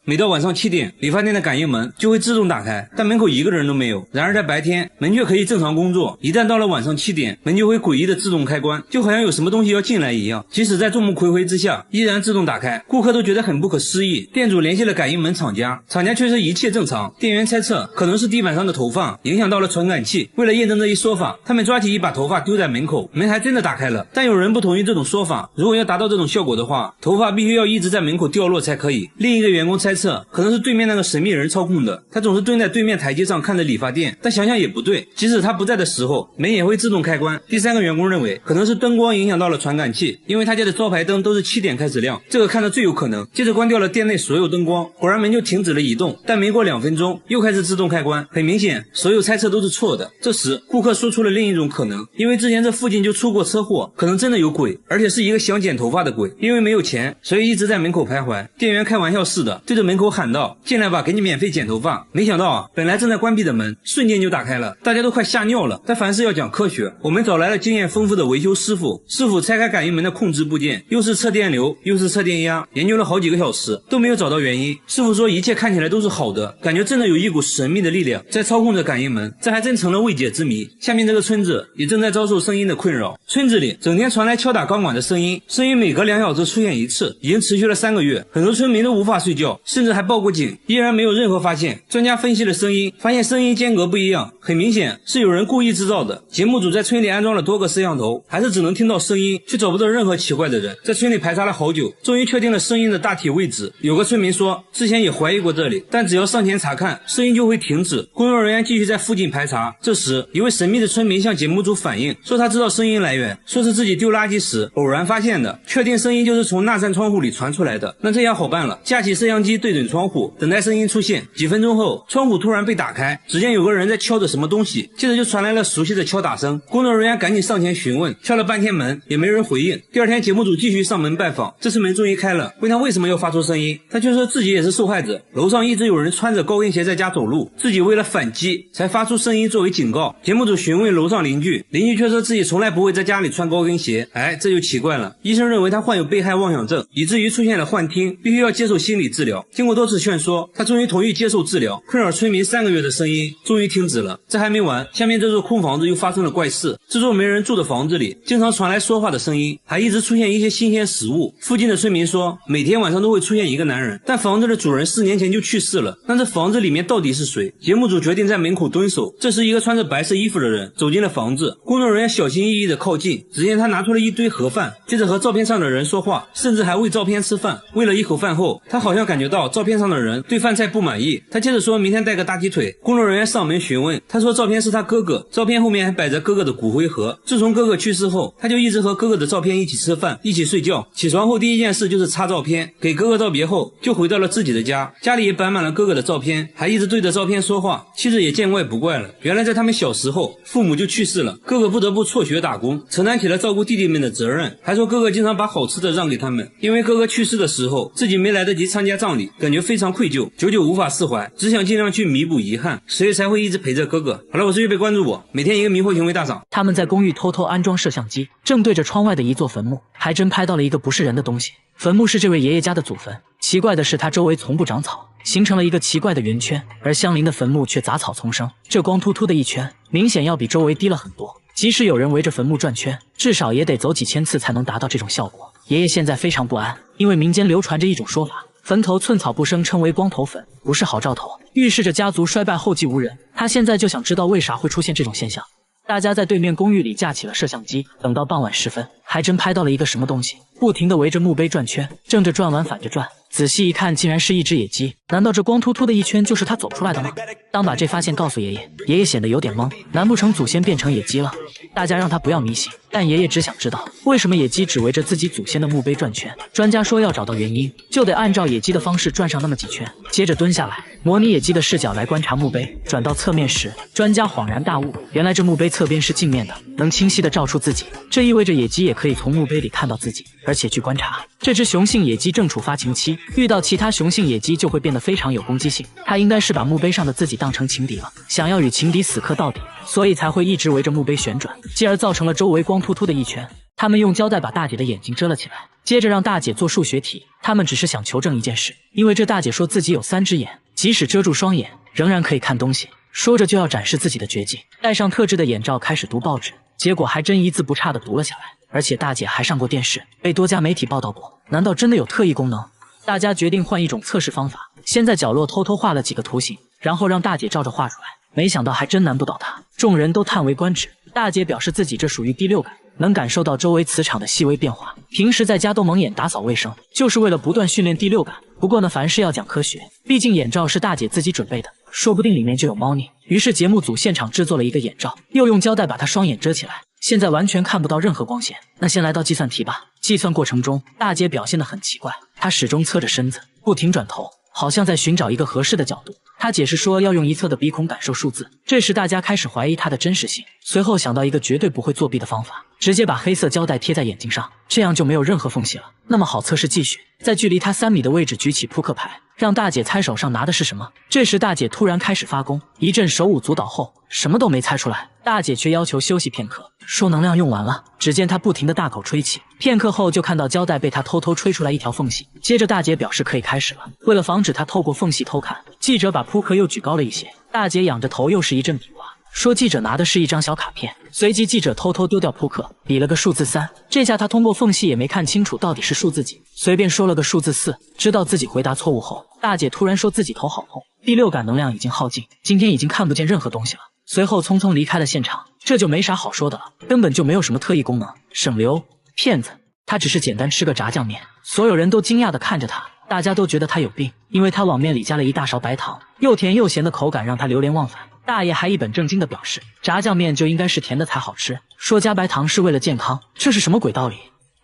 每到晚上7点，理发店的感应门就会自动打开，但门口一个人都没有。然而在白天，门却可以正常工作，一旦到了晚上7点，门就会诡异的自动开关，就好像有什么东西要进来一样。即使在众目睽睽之下，依然自动打开，顾客都觉得很不可思议。店主联系了感应门厂家，厂家却说一切正常。店员猜测可能是地板上的头发影响到了传感器。为了验证这一说法，他们抓起一把头发丢在门口，门还真的打开了。但有人不同意这种说法，如果要达到这种效果的话，头发必须要一直在门口掉落才可以。另一个员工猜测可能是对面那个神秘人操控的，他总是蹲在对面台阶上看着理发店，但想想也不对，即使他不在的时候，门也会自动开关。第三个员工认为可能是灯光影响到了传感器，因为他家的招牌灯都是7点开始亮，这个看着最有可能。接着关掉了店内所有灯光，果然门就停止了移动，但没过2分钟又开始自动开关。很明显，所有猜测都是错的。这时顾客说出了另一种可能，因为之前这附近就出过车祸，可能真的有鬼，而且是一个想剪头发的鬼，因为没有钱，所以一直在门口徘徊。店员开玩笑似的对着门口喊道：进来吧，给你免费剪头发。没想到啊，本来正在关闭的门瞬间就打开了，大家都快吓尿了。但凡事要讲科学，我们找来了经验丰富的维修师傅，师傅拆开感应门的控制部件，又是测电流又是测电压，研究了好几个小时都没有找到原因。师傅说一切看起来都是好的，感觉真的有一股神秘的力量在操控着感应门，这还真成了未解之谜。下面这个村子也正在遭受声音的困扰，村子里整天传来敲打钢管的声音，声音每隔2小时出现一次，已经持续了3个月，很多村民都无法睡觉，甚至还报过警，依然没有任何发现。专家分析了声音，发现声音间隔不一样，很明显是有人故意制造的。节目组在村里安装了多个摄像头，还是只能听到声音，却找不到任何奇怪的人。在村里排查了好久，终于确定了声音的大体位置。有个村民说之前也怀疑过这里，但只要上前查看，声音就会停止。工作人员继续在附近排查，这时一位神秘的村民向节目组反映，说他知道声音来源，说是自己丢垃圾时偶然发现的，确定声音就是从那扇窗户里传出来的。那这样好办了，架起摄像机对准窗户，等待声音出现。几分钟后，窗户突然被打开，只见有个人在敲着什么东西，接着就传来了熟悉的敲打声。工作人员赶紧上前询问，敲了半天门也没人回应。第二天节目组继续上门拜访，这次门终于开了，问他为什么要发出声音，他却说自己也是受害者，楼上一直有人穿着高跟鞋在家走路，自己为了反击才发出声音作为警告。节目组询问楼上邻居，邻居却说自己从来不会在家里穿高跟鞋。这就奇怪了，医生认为他患有被害妄想症，以至于出现了幻听，必须要接受心理治疗。经过多次劝说，他终于同意接受治疗。困扰村民3个月的声音终于停止了。这还没完，下面这座空房子又发生了怪事。这座没人住的房子里经常传来说话的声音，还一直出现一些新鲜食物。附近的村民说每天晚上都会出现一个男人，但房子的主人4年前就去世了。那这房子里面到底是谁？节目组决定在门口蹲守。这时一个穿着白色衣服的人走进了房子，工作人员小心翼翼地靠近，只见他拿出了一堆盒饭，接着和照片上的人说话，甚至还喂照片吃饭。喂了一口饭后，他好像感觉到照片上的人对饭菜不满意，他接着说明天带个大鸡腿。工作人员上门询问，他说照片是他哥哥，照片后面还摆着哥哥的骨灰盒。自从哥哥去世后，他就一直和哥哥的照片一起吃饭，一起睡觉。起床后第一件事就是擦照片，给哥哥道别后就回到了自己的家，家里也摆满了哥哥的照片，还一直对着照片说话。妻子也见怪不怪了，原来在他们小时候父母就去世了，哥哥不得不辍学打工，承担起了照顾弟弟们的责任，还说哥哥经常把好吃的让给他们。因为哥哥去世的时候自己没来得及参加葬礼，感觉非常愧疚，久久无法释怀，只想尽量去弥补遗憾，所以才会一直陪着哥哥。好了，我是预备关注我，每天一个迷惑行为大赏。他们在公寓偷偷安装摄像机，正对着窗外的一座坟墓，还真拍到了一个不是人的东西。坟墓是这位爷爷家的祖坟，奇怪的是它周围从不长草，形成了一个奇怪的圆圈，而相邻的坟墓却杂草丛生，这光秃秃的一圈明显要比周围低了很多。即使有人围着坟墓转圈，至少也得走几千次才能达到这种效果。爷爷现在非常不安，因为民间流传着一种说法，坟头寸草不生称为光头坟，不是好兆头，预示着家族衰败后继无人。他现在就想知道为啥会出现这种现象。大家在对面公寓里架起了摄像机，等到傍晚时分，还真拍到了一个什么东西，不停地围着墓碑转圈，正着转完反着转，仔细一看竟然是一只野鸡。难道这光秃秃的一圈就是他走出来的吗？当把这发现告诉爷爷，爷爷显得有点懵，难不成祖先变成野鸡了？大家让他不要迷信，但爷爷只想知道为什么野鸡只围着自己祖先的墓碑转圈。专家说要找到原因，就得按照野鸡的方式转上那么几圈，接着蹲下来模拟野鸡的视角来观察墓碑。转到侧面时，专家恍然大悟，原来这墓碑侧边是镜面的，能清晰地照出自己，这意味着野鸡也可以从墓碑里看到自己。而且据观察，这只雄性野鸡正处发情期，遇到其他雄性野鸡就会变得非常有攻击性。它应该是把墓碑上的自己当成情敌了，想要与情敌死磕到底，所以才会一直围着墓碑旋转，继而造成了周围光秃秃的一圈。他们用胶带把大姐的眼睛遮了起来，接着让大姐做数学题。他们只是想求证一件事，因为这大姐说自己有3只眼，即使遮住双眼，仍然可以看东西。说着就要展示自己的绝技，戴上特制的眼罩开始读报纸，结果还真一字不差地读了下来。而且大姐还上过电视，被多家媒体报道过。难道真的有特异功能？大家决定换一种测试方法，先在角落偷偷画了几个图形，然后让大姐照着画出来。没想到还真难不倒她，众人都叹为观止。大姐表示自己这属于第6感，能感受到周围磁场的细微变化。平时在家都蒙眼打扫卫生，就是为了不断训练第6感。不过呢，凡事要讲科学，毕竟眼罩是大姐自己准备的，说不定里面就有猫腻。于是节目组现场制作了一个眼罩，又用胶带把她双眼遮起来，现在完全看不到任何光线。那先来到计算题吧。计算过程中，大姐表现得很奇怪，她始终侧着身子，不停转头，好像在寻找一个合适的角度。他解释说要用一侧的鼻孔感受数字。这时大家开始怀疑他的真实性，随后想到一个绝对不会作弊的方法，直接把黑色胶带贴在眼睛上，这样就没有任何缝隙了。那么好，测试继续，在距离他3米的位置举起扑克牌，让大姐猜手上拿的是什么。这时大姐突然开始发功，一阵手舞足蹈后，什么都没猜出来。大姐却要求休息片刻，说能量用完了。只见她不停地大口吹气，片刻后就看到胶带被她偷偷吹出来一条缝隙。接着大姐表示可以开始了。为了防止她透过缝隙偷看，记者把扑克又举高了一些。大姐仰着头又是一阵比划，说记者拿的是一张小卡片。随即记者偷偷丢掉扑克，比了个数字3。这下他通过缝隙也没看清楚到底是数字几，随便说了个数字4。知道自己回答错误后，大姐突然说自己头好痛，第6感能量已经耗尽，今天已经看不见任何东西了。随后匆匆离开了现场。这就没啥好说的了，根本就没有什么特异功能，省流，骗子。他只是简单吃个炸酱面。所有人都惊讶地看着他，大家都觉得他有病，因为他往面里加了一大勺白糖，又甜又咸的口感让他流连忘返。大爷还一本正经地表示，炸酱面就应该是甜的才好吃，说加白糖是为了健康，这是什么鬼道理？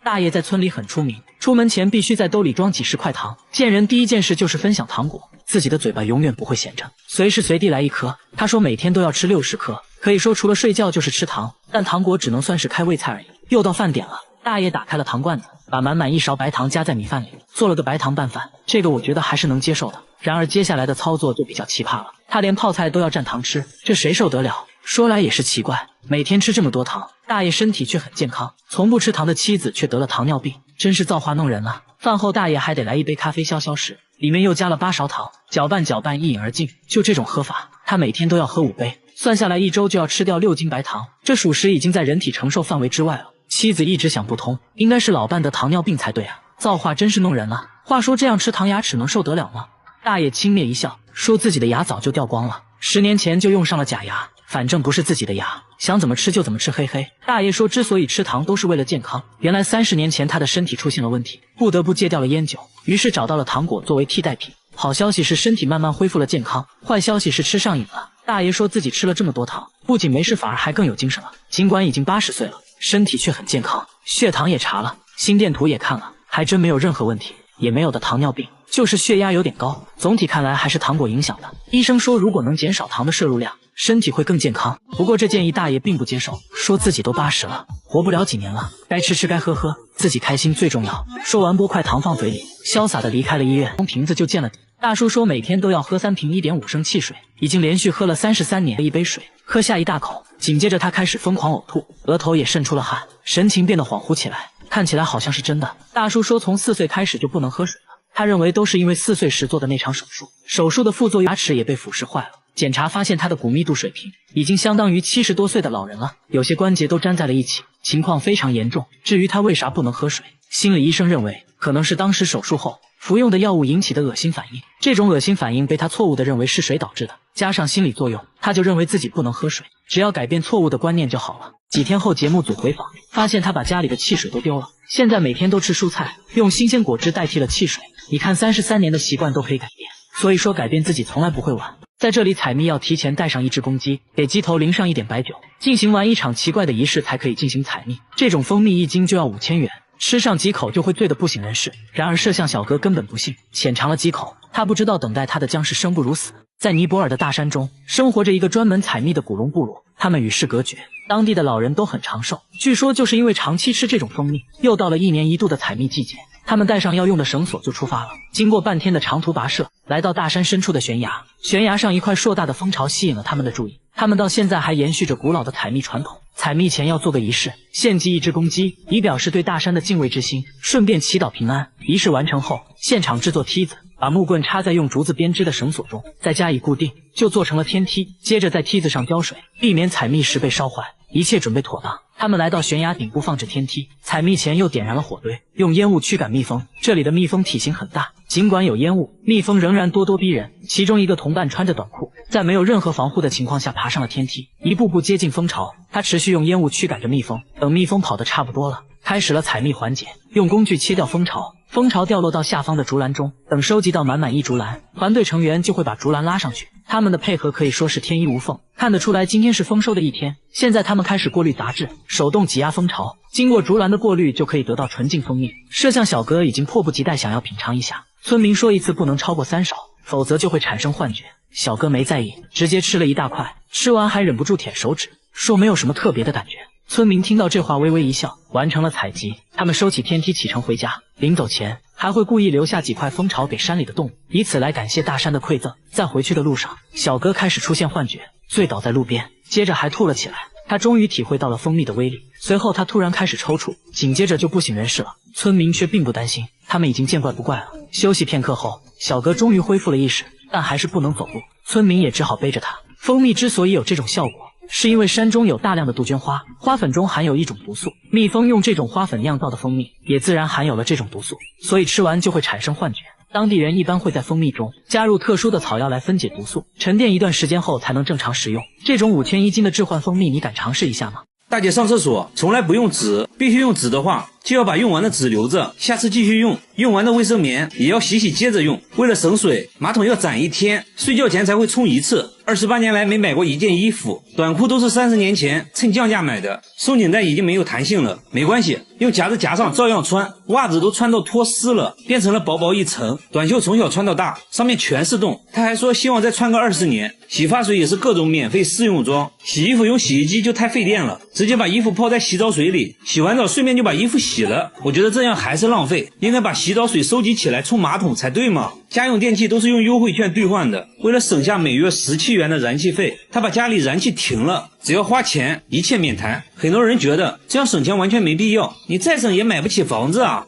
大爷在村里很出名，出门前必须在兜里装几10块糖，见人第一件事就是分享糖果，自己的嘴巴永远不会闲着，随时随地来一颗。他说每天都要吃60颗，可以说除了睡觉就是吃糖，但糖果只能算是开胃菜而已。又到饭点了，大爷打开了糖罐子，把满满1勺白糖加在米饭里，做了个白糖拌饭。这个我觉得还是能接受的。然而接下来的操作就比较奇葩了，他连泡菜都要蘸糖吃，这谁受得了？说来也是奇怪，每天吃这么多糖，大爷身体却很健康，从不吃糖的妻子却得了糖尿病，真是造化弄人啊。饭后大爷还得来一杯咖啡消消食，里面又加了8勺糖，搅拌搅拌一饮而尽。就这种喝法，他每天都要喝5杯，算下来1周就要吃掉6斤白糖，这属实已经在人体承受范围之外了。妻子一直想不通，应该是老伴得糖尿病才对啊，造化真是弄人啊。话说这样吃糖牙齿能受得了吗？大爷轻蔑一笑，说自己的牙早就掉光了，10年前就用上了假牙，反正不是自己的牙，想怎么吃就怎么吃，嘿嘿。大爷说之所以吃糖都是为了健康，原来30年前他的身体出现了问题，不得不戒掉了烟酒，于是找到了糖果作为替代品。好消息是身体慢慢恢复了健康，坏消息是吃上瘾了。大爷说自己吃了这么多糖，不仅没事反而还更有精神了，尽管已经80岁了，身体却很健康，血糖也查了，心电图也看了，还真没有任何问题，也没有的糖尿病，就是血压有点高。总体看来还是糖果影响的。医生说如果能减少糖的摄入量，身体会更健康。不过这建议大爷并不接受，说自己都80了，活不了几年了，该吃吃该喝喝，自己开心最重要。说完拨块糖放嘴里，潇洒地离开了医院，瓶子就见了底。大叔说每天都要喝3瓶1.5升汽水，已经连续喝了33年。一杯水喝下一大口，紧接着他开始疯狂呕吐，额头也渗出了汗，神情变得恍惚起来，看起来好像是真的。大叔说从4岁开始就不能喝水了，他认为都是因为4岁时做的那场手术，手术的副作用牙齿也被腐蚀坏了。检查发现他的骨密度水平已经相当于70多岁的老人了，有些关节都粘在了一起，情况非常严重。至于他为啥不能喝水，心理医生认为可能是当时手术后服用的药物引起的恶心反应，这种恶心反应被他错误地认为是水导致的，加上心理作用，他就认为自己不能喝水，只要改变错误的观念就好了。几天后节目组回访，发现他把家里的汽水都丢了，现在每天都吃蔬菜，用新鲜果汁代替了汽水。你看33年的习惯都可以改变，所以说改变自己从来不会晚。在这里采蜜要提前带上1只公鸡，给鸡头淋上一点白酒，进行完一场奇怪的仪式才可以进行采蜜。这种蜂蜜1斤就要5000元，吃上几口就会醉得不省人事。然而摄像小哥根本不信，浅尝了几口，他不知道等待他的将是生不如死。在尼泊尔的大山中生活着一个专门采蜜的古龙部落，他们与世隔绝，当地的老人都很长寿，据说就是因为长期吃这种蜂蜜。又到了1年1度的采蜜季节，他们带上要用的绳索就出发了。经过半天的长途跋涉，来到大山深处的悬崖，悬崖上一块硕大的蜂巢吸引了他们的注意。他们到现在还延续着古老的采蜜传统，采蜜前要做个仪式，献祭一只公鸡，以表示对大山的敬畏之心，顺便祈祷平安。仪式完成后，现场制作梯子，把木棍插在用竹子编织的绳索中，再加以固定，就做成了天梯。接着在梯子上浇水，避免采蜜时被烧坏。一切准备妥当，他们来到悬崖顶部放置天梯，采蜜前又点燃了火堆，用烟雾驱赶蜜蜂。这里的蜜蜂体型很大，尽管有烟雾，蜜蜂仍然咄咄逼人。其中一个同伴穿着短裤，在没有任何防护的情况下爬上了天梯，一步步接近蜂巢。他持续用烟雾驱赶着蜜蜂，等蜜蜂跑得差不多了，开始了采蜜环节，用工具切掉蜂巢。蜂巢掉落到下方的竹篮中，等收集到满一竹篮，团队成员就会把竹篮拉上去。他们的配合可以说是天衣无缝，看得出来今天是丰收的一天。现在他们开始过滤杂质，手动挤压蜂巢，经过竹篮的过滤就可以得到纯净蜂蜜。摄像小哥已经迫不及待想要品尝一下。村民说一次不能超过3勺，否则就会产生幻觉。小哥没在意，直接吃了一大块，吃完还忍不住舔手指，说没有什么特别的感觉。村民听到这话微微一笑，完成了采集。他们收起天梯启程回家，临走前还会故意留下几块蜂巢给山里的动物，以此来感谢大山的馈赠。在回去的路上，小哥开始出现幻觉，醉倒在路边，接着还吐了起来。他终于体会到了蜂蜜的威力，随后他突然开始抽搐，紧接着就不省人事了。村民却并不担心，他们已经见怪不怪了。休息片刻后，小哥终于恢复了意识，但还是不能走路，村民也只好背着他。蜂蜜之所以有这种效果，是因为山中有大量的杜鹃花，花粉中含有一种毒素，蜜蜂用这种花粉酿造的蜂蜜也自然含有了这种毒素，所以吃完就会产生幻觉。当地人一般会在蜂蜜中加入特殊的草药来分解毒素，沉淀一段时间后才能正常食用。这种5千1斤的致幻蜂蜜，你敢尝试一下吗？大姐上厕所从来不用纸，必须用纸的话，就要把用完的纸留着，下次继续用。用完的卫生棉也要洗接着用。为了省水，马桶要攒1天，睡觉前才会冲1次。28年来没买过一件衣服，短裤都是30年前趁降价买的，松紧带已经没有弹性了，没关系，用夹子夹上照样穿。袜子都穿到脱丝了，变成了薄薄一层。短袖从小穿到大，上面全是洞。他还说希望再穿个20年。洗发水也是各种免费试用装。洗衣服用洗衣机就太费电了，直接把衣服泡在洗澡水里，洗完澡顺便就把衣服洗了。我觉得这样还是浪费，应该把洗澡水收集起来冲马桶才对嘛。家用电器都是用优惠券兑换的，为了省下每月17元的燃气费，他把家里燃气停了，只要花钱一切免谈。很多人觉得这样省钱完全没必要，你再省也买不起房子啊。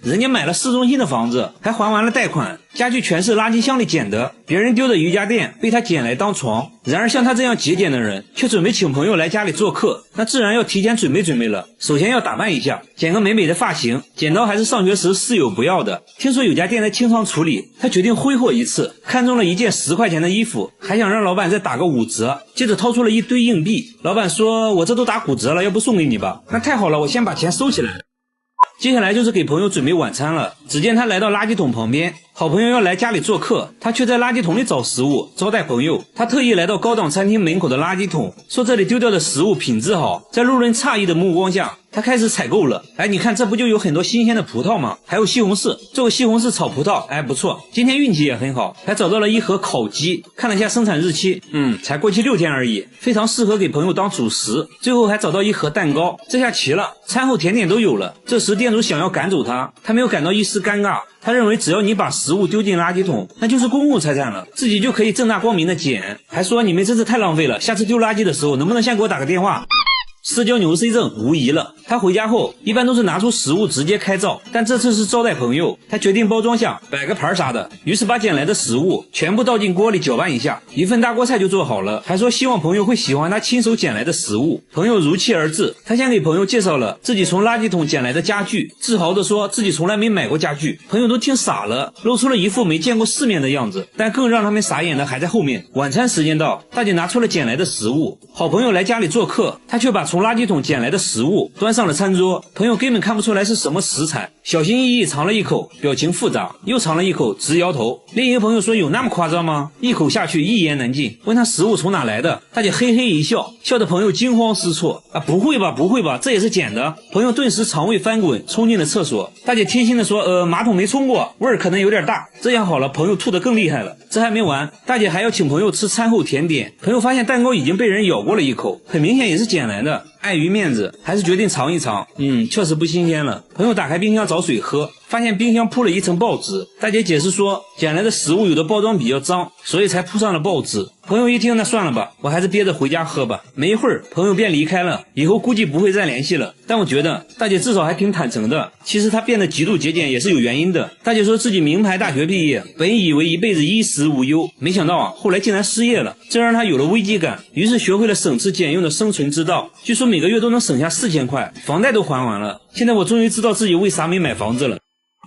人家买了市中心的房子，还还完了贷款，家具全是垃圾箱里捡的，别人丢的瑜伽垫被他捡来当床。然而像他这样节俭的人，却准备请朋友来家里做客，那自然要提前准备了。首先要打扮一下，剪个美美的发型，剪刀还是上学时室友不要的，听说有家店在清仓处理，他决定挥霍一次，看中了一件10块钱的衣服，还想让老板再打个5折，接着掏出了一堆硬币。老板说我这都打5折了，要不送给你吧。那太好了，我先把钱收起来。接下来就是给朋友准备晚餐了。只见他来到垃圾桶旁边，好朋友要来家里做客，他却在垃圾桶里找食物招待朋友。他特意来到高档餐厅门口的垃圾桶，说这里丢掉的食物品质好。在路人诧异的目光下，他开始采购了。你看这不就有很多新鲜的葡萄吗？还有西红柿，做个西红柿炒葡萄，不错。今天运气也很好，还找到了一盒烤鸡，看了一下生产日期，才过期6天而已，非常适合给朋友当主食。最后还找到一盒蛋糕，这下齐了，餐后甜点都有了。这时店主想要赶走他没有感到一丝尴尬，他认为只要你把食物丢进垃圾桶，那就是公共财产了，自己就可以正大光明的捡。还说你们真是太浪费了，下次丢垃圾的时候能不能先给我打个电话。社交牛 C 症无疑了。他回家后一般都是拿出食物直接开灶，但这次是招待朋友，他决定包装下摆个盘啥的，于是把捡来的食物全部倒进锅里搅拌一下，一份大锅菜就做好了。还说希望朋友会喜欢他亲手捡来的食物，朋友如期而至。他先给朋友介绍了自己从垃圾桶捡来的家具，自豪地说自己从来没买过家具。朋友都听傻了，露出了一副没见过世面的样子。但更让他们傻眼的还在后面。晚餐时间到，大姐拿出了捡来的食物，好朋友来家里做客，他却把从垃圾桶捡来的食物端上了餐桌，朋友根本看不出来是什么食材，小心翼翼尝了一口，表情复杂，又尝了一口，直摇头。另一个朋友说有那么夸张吗？一口下去一言难尽，问他食物从哪来的，大姐嘿嘿一笑，笑得朋友惊慌失措。不会吧，这也是捡的。朋友顿时肠胃翻滚，冲进了厕所。大姐贴心的说马桶没冲过，味儿可能有点大。这样好了，朋友吐得更厉害了。这还没完，大姐还要请朋友吃餐后甜点。朋友发现蛋糕已经被人咬过了一口，很明显也是捡来的，碍于面子还是决定尝一尝。确实不新鲜了。朋友打开冰箱找水喝，发现冰箱铺了一层报纸。大姐解释说捡来的食物有的包装比较脏，所以才铺上了报纸。朋友一听，那算了吧，我还是憋着回家喝吧。没一会儿，朋友便离开了，以后估计不会再联系了。但我觉得大姐至少还挺坦诚的，其实她变得极度节俭也是有原因的。大姐说自己名牌大学毕业，本以为一辈子衣食无忧，没想到后来竟然失业了，这让她有了危机感，于是学会了省吃俭用的生存之道。据说每个月都能省下4000块，房贷都还完了。现在我终于知道自己为啥没买房子了。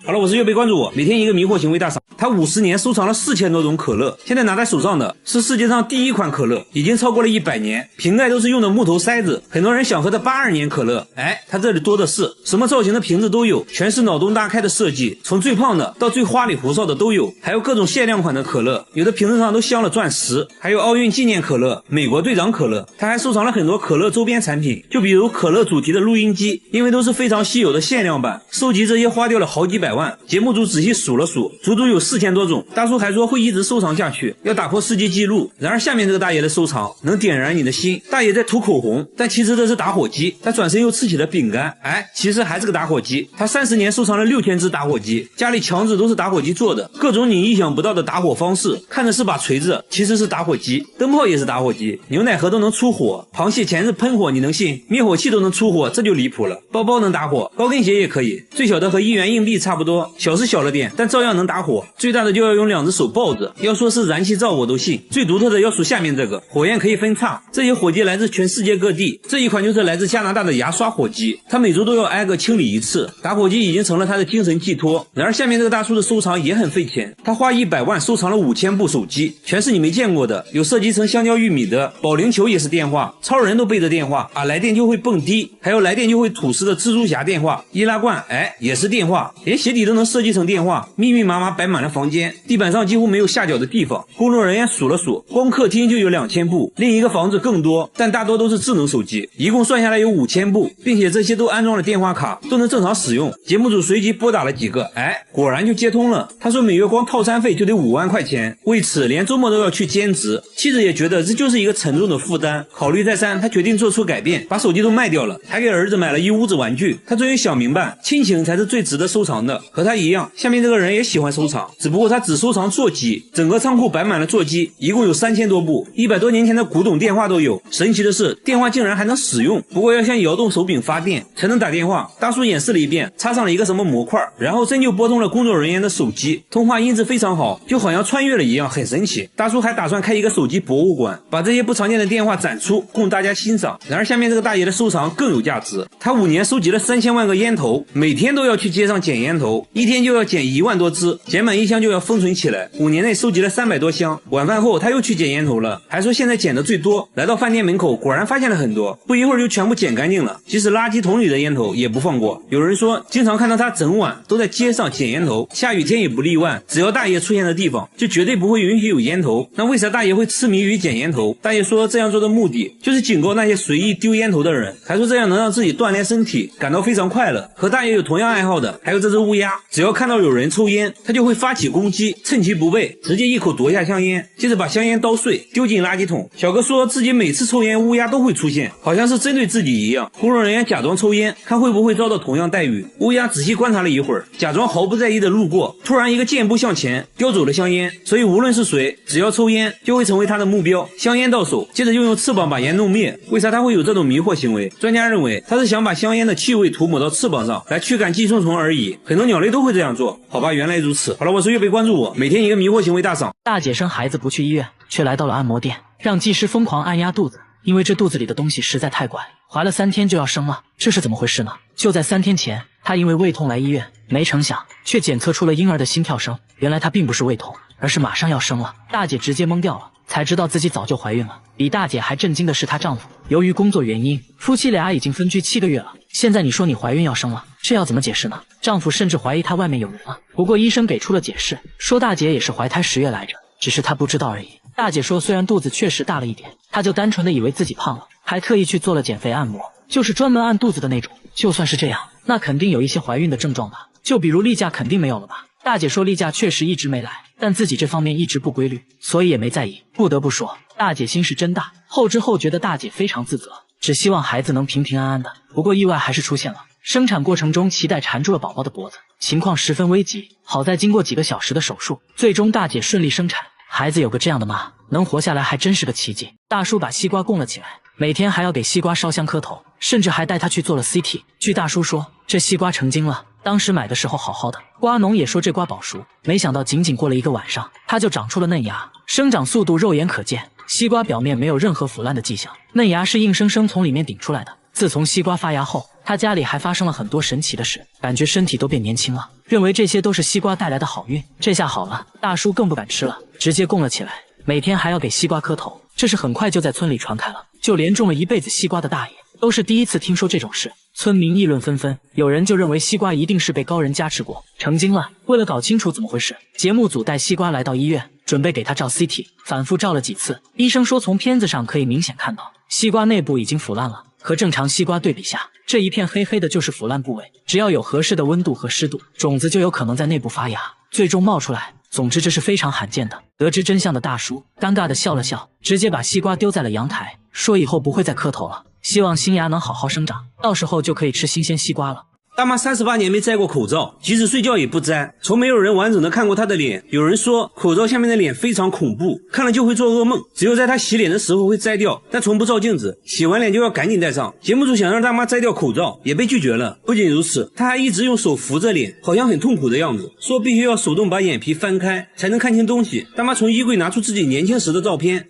好了，我是岳飞，关注我，每天一个迷惑行为大赏。他50年收藏了4000多种可乐，现在拿在手上的是世界上第一款可乐，已经超过了100年，瓶盖都是用的木头塞子。很多人想喝的82年可乐，他这里多的是，什么造型的瓶子都有，全是脑洞大开的设计，从最胖的到最花里胡哨的都有，还有各种限量款的可乐，有的瓶子上都镶了钻石，还有奥运纪念可乐、美国队长可乐。他还收藏了很多可乐周边产品，就比如可乐主题的录音机，因为都是非常稀有的限量版，收集这些花掉了好几百万。节目组仔细数了数，足足有4000多种。大叔还说会一直收藏下去，要打破世界纪录。然而下面这个大爷的收藏能点燃你的心。大爷在涂口红，但其实这是打火机。他转身又吃起了饼干，其实还是个打火机。他30年收藏了6000只打火机，家里墙纸都是打火机做的，各种你意想不到的打火方式，看着是把锤子，其实是打火机。灯泡也是打火机，牛奶盒都能出火，螃蟹钳子喷火你能信？灭火器都能出火，这就离谱了。包包能打火，高跟鞋也可以，最小的和1元硬币差不多，小是小了点，但照样能打火。最大的就要用2只手抱着，要说是燃气灶我都信。最独特的要数下面这个，火焰可以分叉，这些火机来自全世界各地。这一款就是来自加拿大的牙刷火机，他每周都要挨个清理一次。打火机已经成了他的精神寄托。然而下面这个大叔的收藏也很费钱，他花100万收藏了5000部手机，全是你没见过的，有设计成香蕉玉米的，保龄球也是电话，超人都背着电话来电就会蹦迪，还有来电就会吐丝的蜘蛛侠电话，易拉罐也是电话，连鞋底都能设计成电话，密密麻麻摆满了房间，地板上几乎没有下脚的地方。工作人员数了数，光客厅就有2000部，另一个房子更多，但大多都是智能手机，一共算下来有5000部，并且这些都安装了电话卡，都能正常使用。节目组随即拨打了几个，果然就接通了。他说每月光套餐费就得5万块钱，为此连周末都要去兼职。妻子也觉得这就是一个沉重的负担，考虑再三，他决定做出改变，把手机都卖掉了，还给儿子买了一屋子玩具。他终于想明白，亲情才是最值得收藏的。和他一样，下面这个人也喜欢收藏，只不过他只收藏座机，整个仓库摆满了座机，一共有3000多部，100多年前的古董电话都有。神奇的是，电话竟然还能使用，不过要像摇动手柄发电才能打电话。大叔演示了一遍，插上了一个什么模块，然后真就拨通了工作人员的手机，通话音质非常好，就好像穿越了一样，很神奇。大叔还打算开一个手机博物馆，把这些不常见的电话展出，供大家欣赏。然而下面这个大爷的收藏更有价值，他5年收集了3000万个烟头，每天都要去街上捡烟头，一天就要捡1万多支，捡满1箱就要封存起来。5年内收集了300多箱。晚饭后他又去捡烟头了，还说现在捡的最多。来到饭店门口，果然发现了很多，不一会儿就全部捡干净了，即使垃圾桶里的烟头也不放过。有人说经常看到他整晚都在街上捡烟头，下雨天也不例外，只要大爷出现的地方就绝对不会允许有烟头。那为啥大爷会痴迷于捡烟头？大爷说这样做的目的就是警告那些随意丢烟头的人，还说这样能让自己锻炼身体，感到非常快乐。和大爷有同样爱好的还有这只乌鸦，只要看到有人抽烟，他就会发起攻击，趁其不备直接一口夺下香烟，接着把香烟捣碎丢进垃圾桶。小哥说自己每次抽烟乌鸦都会出现，好像是针对自己一样。工作人员假装抽烟，看会不会遭到同样待遇。乌鸦仔细观察了一会儿，假装毫不在意的路过，突然一个箭步向前叼走了香烟。所以无论是谁，只要抽烟就会成为他的目标。香烟到手，接着又用翅膀把烟弄灭。为啥他会有这种迷惑行为？专家认为他是想把香烟的气味涂抹到翅膀上来驱赶寄生虫而已，很多鸟类都会这样做。好吧，原来如此。好了，我是岳飞，关注我，每天一个迷惑行为大赏。大姐生孩子不去医院，却来到了按摩店，让技师疯狂按压肚子，因为这肚子里的东西实在太怪，怀了3天就要生了，这是怎么回事呢？就在3天前，她因为胃痛来医院，没成想却检测出了婴儿的心跳声，原来她并不是胃痛，而是马上要生了。大姐直接懵掉了，才知道自己早就怀孕了。比大姐还震惊的是她丈夫，由于工作原因，夫妻俩已经分居7个月了，现在你说你怀孕要生了，这要怎么解释呢？丈夫甚至怀疑她外面有人了，不过医生给出了解释，说大姐也是怀胎10月来着，只是她不知道而已。大姐说虽然肚子确实大了一点，她就单纯的以为自己胖了，还特意去做了减肥按摩，就是专门按肚子的那种。就算是这样，那肯定有一些怀孕的症状吧，就比如例假肯定没有了吧。大姐说例假确实一直没来，但自己这方面一直不规律，所以也没在意。不得不说，大姐心是真大。后知后觉的大姐非常自责，只希望孩子能平平安安的。不过意外还是出现了，生产过程中脐带缠住了宝宝的脖子，情况十分危急。好在经过几个小时的手术，最终大姐顺利生产。孩子有个这样的妈，能活下来还真是个奇迹。大叔把西瓜供了起来，每天还要给西瓜烧香磕头，甚至还带他去做了 CT。据大叔说，这西瓜成精了，当时买的时候好好的，瓜农也说这瓜保熟，没想到仅仅过了1个晚上，它就长出了嫩芽，生长速度肉眼可见，西瓜表面没有任何腐烂的迹象，嫩芽是硬生生从里面顶出来的。自从西瓜发芽后，他家里还发生了很多神奇的事，感觉身体都变年轻了，认为这些都是西瓜带来的好运。这下好了，大叔更不敢吃了，直接供了起来，每天还要给西瓜磕头。这事很快就在村里传开了，就连种了一辈子西瓜的大爷都是第一次听说这种事，村民议论纷纷，有人就认为西瓜一定是被高人加持过，成精了。为了搞清楚怎么回事，节目组带西瓜来到医院，准备给他照 CT， 反复照了几次，医生说从片子上可以明显看到西瓜内部已经腐烂了，和正常西瓜对比下，这一片黑黑的就是腐烂部位，只要有合适的温度和湿度，种子就有可能在内部发芽，最终冒出来。总之这是非常罕见的。得知真相的大叔尴尬地笑了笑，直接把西瓜丢在了阳台，说以后不会再磕头了，希望新芽能好好生长，到时候就可以吃新鲜西瓜了。大妈38年没摘过口罩，即使睡觉也不摘，从没有人完整的看过她的脸。有人说口罩下面的脸非常恐怖，看了就会做噩梦，只有在她洗脸的时候会摘掉，但从不照镜子，洗完脸就要赶紧戴上。节目组想让大妈摘掉口罩，也被拒绝了。不仅如此，她还一直用手扶着脸，好像很痛苦的样子，说必须要手动把眼皮翻开才能看清东西。大妈从衣柜拿出自己年轻时的照片，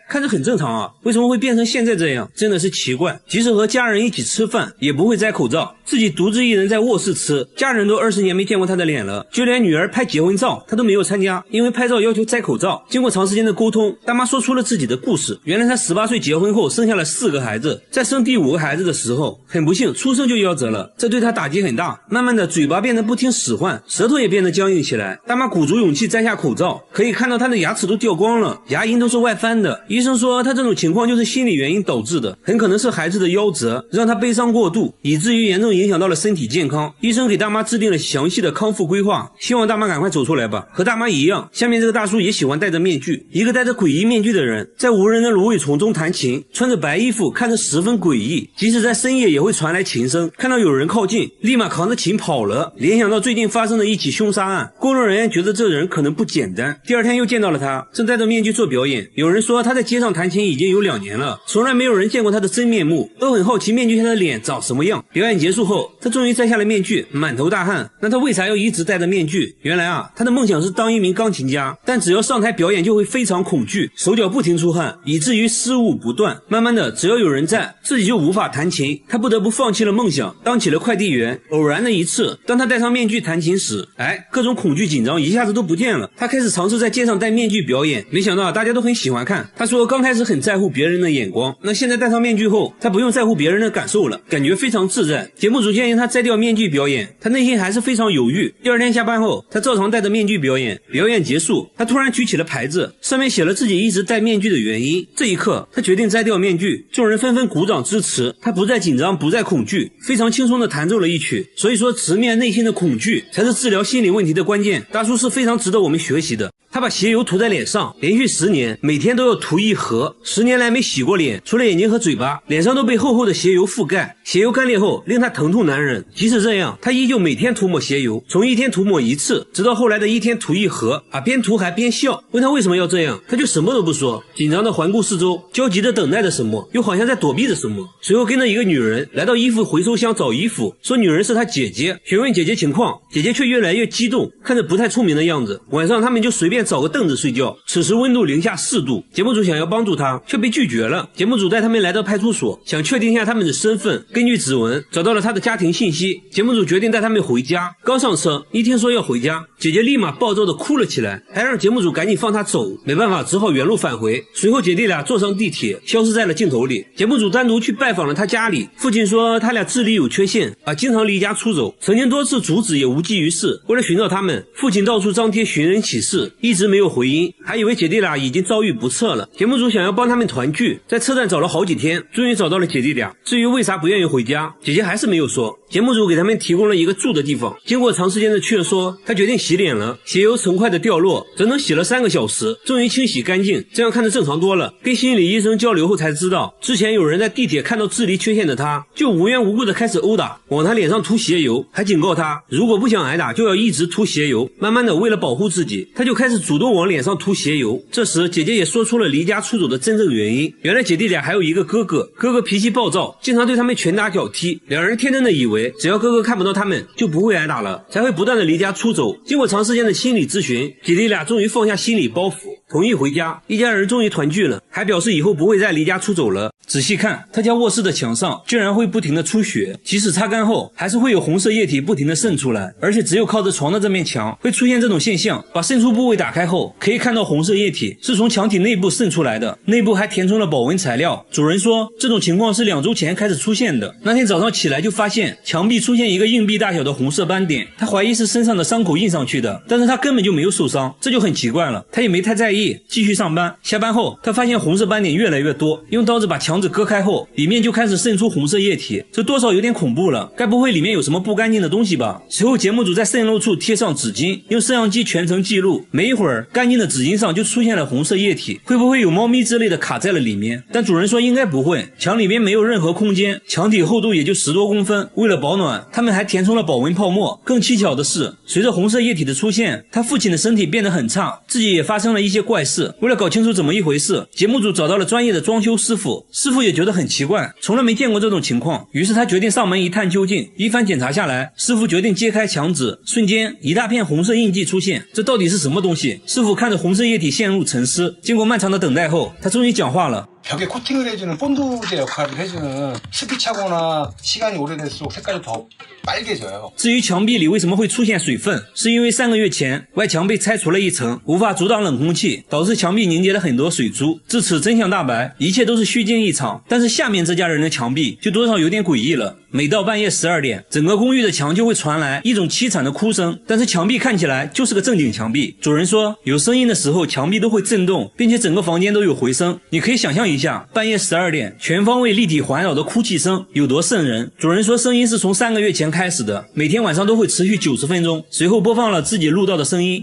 看着很正常啊，为什么会变成现在这样？真的是奇怪。即使和家人一起吃饭，也不会摘口罩，自己独自一人在卧室吃，家人都20年没见过他的脸了，就连女儿拍结婚照他都没有参加，因为拍照要求摘口罩。经过长时间的沟通，大妈说出了自己的故事。原来她18岁结婚后生下了4个孩子，在生第5个孩子的时候，很不幸出生就夭折了，这对她打击很大，慢慢的嘴巴变得不听使唤，舌头也变得僵硬起来。大妈鼓足勇气摘下口罩，可以看到她的牙齿都掉光了，牙龈都是外翻的。医生说她这种情况就是心理原因导致的，很可能是孩子的夭折让她悲伤过度，以至于严重影响到了身体健康。医生给大妈制定了详细的康复规划，希望大妈赶快走出来吧。和大妈一样，下面这个大叔也喜欢戴着面具，一个戴着诡异面具的人在无人的芦苇丛中弹琴，穿着白衣服，看着十分诡异，即使在深夜也会传来琴声，看到有人靠近立马扛着琴跑了。联想到最近发生的一起凶杀案，工作人员觉得这人可能不简单。第二天又见到了他，正戴着面具做表演。有人说他在街上弹琴已经有2年了，从来没有人见过他的真面目，都很好奇面具下的脸长什么样。表演结束后，他终于摘下了面具，满头大汗。那他为啥要一直戴着面具？原来他的梦想是当一名钢琴家，但只要上台表演就会非常恐惧，手脚不停出汗，以至于失误不断。慢慢的，只要有人在，自己就无法弹琴，他不得不放弃了梦想，当起了快递员。偶然的一次，当他戴上面具弹琴时，各种恐惧紧张一下子都不见了。他开始尝试在街上戴面具表演，没想到大家都很喜欢看。他说刚开始很在乎别人的眼光，那现在戴上面具后，他不用在乎别人的感受了，感觉非常自在。节目组建议他摘掉面具表演，他内心还是非常犹豫。第二天下班后，他照常戴着面具表演。表演结束，他突然举起了牌子，上面写了自己一直戴面具的原因。这一刻，他决定摘掉面具，众人纷纷鼓掌支持。他不再紧张，不再恐惧，非常轻松地弹奏了一曲。所以说，直面内心的恐惧才是治疗心理问题的关键。大叔是非常值得我们学习的。他把鞋油涂在脸上，连续10年，每天都要涂1盒。10年来没洗过脸，除了眼睛和嘴巴，脸上都被厚厚的鞋油覆盖。鞋油干裂后，令他疼痛难忍。即使这样，他依旧每天涂抹鞋油，从一天涂抹1次，直到后来的一天涂1盒。边涂还边笑。问他为什么要这样，他就什么都不说，紧张的环顾四周，焦急的等待着什么，又好像在躲避着什么。随后跟着一个女人来到衣服回收箱找衣服，说女人是他姐姐，询问姐姐情况，姐姐却越来越激动，看着不太聪明的样子。晚上他们就随便找个凳子睡觉，此时温度零下4度。节目组想要帮助他，却被拒绝了。节目组带他们来到派出所，想确定一下他们的身份。根据指纹找到了他的家庭信息，节目组决定带他们回家。刚上车，一听说要回家，姐姐立马暴躁的哭了起来，还让节目组赶紧放她走。没办法，只好原路返回。随后姐弟俩坐上地铁，消失在了镜头里。节目组单独去拜访了他家里，父亲说他俩智力有缺陷，经常离家出走，曾经多次阻止也无济于事。为了寻找他们，父亲到处张贴寻人启事，一直没有回音，还以为姐弟俩已经遭遇不测了。节目组想要帮他们团聚，在车站找了好几天，终于找到了姐弟俩。至于为啥不愿意回家，姐姐还是没有说。节目目组给他们提供了一个住的地方。经过长时间的劝说，他决定洗脸了。血油成块的掉落，整整洗了3个小时，终于清洗干净，这样看着正常多了。跟心理医生交流后才知道，之前有人在地铁看到智力缺陷的他，就无缘无故的开始殴打，往他脸上涂血油，还警告他如果不想挨打就要一直涂血油。慢慢的，为了保护自己，他就开始主动往脸上涂血油。这时姐姐也说出了离家出走的真正原因，原来姐弟俩还有一个哥哥，哥哥脾气暴躁，经常对他们拳打脚踢，两人天真的以为只要哥哥看不到他们就不会挨打了，才会不断的离家出走。经过长时间的心理咨询，姐弟俩终于放下心理包袱，同意回家，一家人终于团聚了，还表示以后不会再离家出走了。仔细看，他家卧室的墙上居然会不停的出血，即使擦干后还是会有红色液体不停的渗出来，而且只有靠着床的这面墙会出现这种现象。把渗出部位打开后，可以看到红色液体是从墙体内部渗出来的，内部还填充了保温材料。主人说这种情况是2周前开始出现的，那天早上起来就发现墙壁出现一个硬币大小的红色斑点，他怀疑是身上的伤口印上去的，但是他根本就没有受伤，这就很奇怪了。他也没太在意，继续上班。下班后他发现红色斑点越来越多，用刀子把墙纸割开后，里面就开始渗出红色液体，这多少有点恐怖了，该不会里面有什么不干净的东西吧？随后节目组在渗漏处贴上纸巾，用摄像机全程记录，没一会儿干净的纸巾上就出现了红色液体，会不会有猫咪之类的卡在了里面？但主人说应该不会，墙里面没有任何空间，墙体厚度也就10多公分，为了保暖，他们还填充了保温泡沫。更蹊跷的是，随着红色液体的出现，他父亲的身体变得很差，自己也发生了一些怪事。为了搞清楚怎么一回事，节目组找到了专业的装修师傅，师傅也觉得很奇怪，从来没见过这种情况，于是他决定上门一探究竟。一番检查下来，师傅决定揭开墙纸，瞬间一大片红色印记出现，这到底是什么东西？师傅看着红色液体陷入沉思，经过漫长的等待后，他终于讲话了。 벽에 코팅을 해주는 본드제 역할을 해주는 습기 차거나 시간이 오래될수록 색깔이 더 빨개져요. 至于墙壁里为什么会出现水分，是因为3个月前外墙被拆除了一层，无法阻挡冷空气，导致墙壁凝结了很多水珠。至此真相大白，一切都是虚惊一场。但是下面这家人的墙壁就多少有点诡异了。每到半夜12点，整个公寓的墙就会传来一种凄惨的哭声，但是墙壁看起来就是个正经墙壁。主人说，有声音的时候墙壁都会震动，并且整个房间都有回声。你可以想象一下，半夜12点，全方位立体环绕的哭泣声有多瘆人。主人说，声音是从3个月前开始的，每天晚上都会持续90分钟。随后播放了自己录到的声音。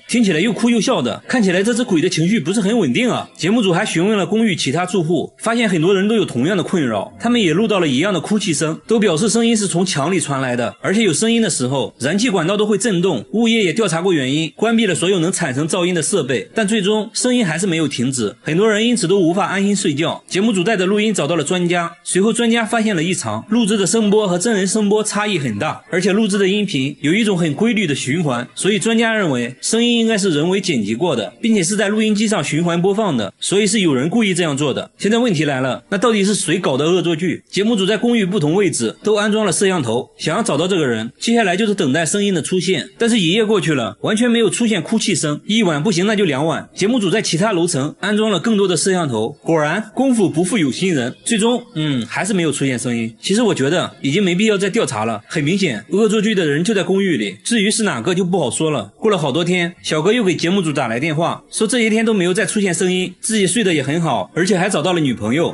听起来又哭又笑的，看起来这只鬼的情绪不是很稳定啊。节目组还询问了公寓其他住户，发现很多人都有同样的困扰，他们也录到了一样的哭泣声，都表示声音是从墙里传来的，而且有声音的时候，燃气管道都会震动。物业也调查过原因，关闭了所有能产生噪音的设备，但最终声音还是没有停止，很多人因此都无法安心睡觉。节目组带着录音找到了专家，随后专家发现了异常，录制的声波和真人声波差异很大，而且录制的音频有一种很规律的循环，所以专家认为声音应该是人为剪辑过的，并且是在录音机上循环播放的，所以是有人故意这样做的。现在问题来了，那到底是谁搞的恶作剧？节目组在公寓不同位置都安装了摄像头，想要找到这个人，接下来就是等待声音的出现。但是一夜过去了，完全没有出现哭泣声，一晚不行那就2晚。节目组在其他楼层安装了更多的摄像头，果然功夫不负有心人，最终还是没有出现声音。其实我觉得已经没必要再调查了，很明显恶作剧的人就在公寓里，至于是哪个就不好说了。过了好多天，小哥又给节目组打来电话，说这些天都没有再出现声音，自己睡得也很好，而且还找到了女朋友。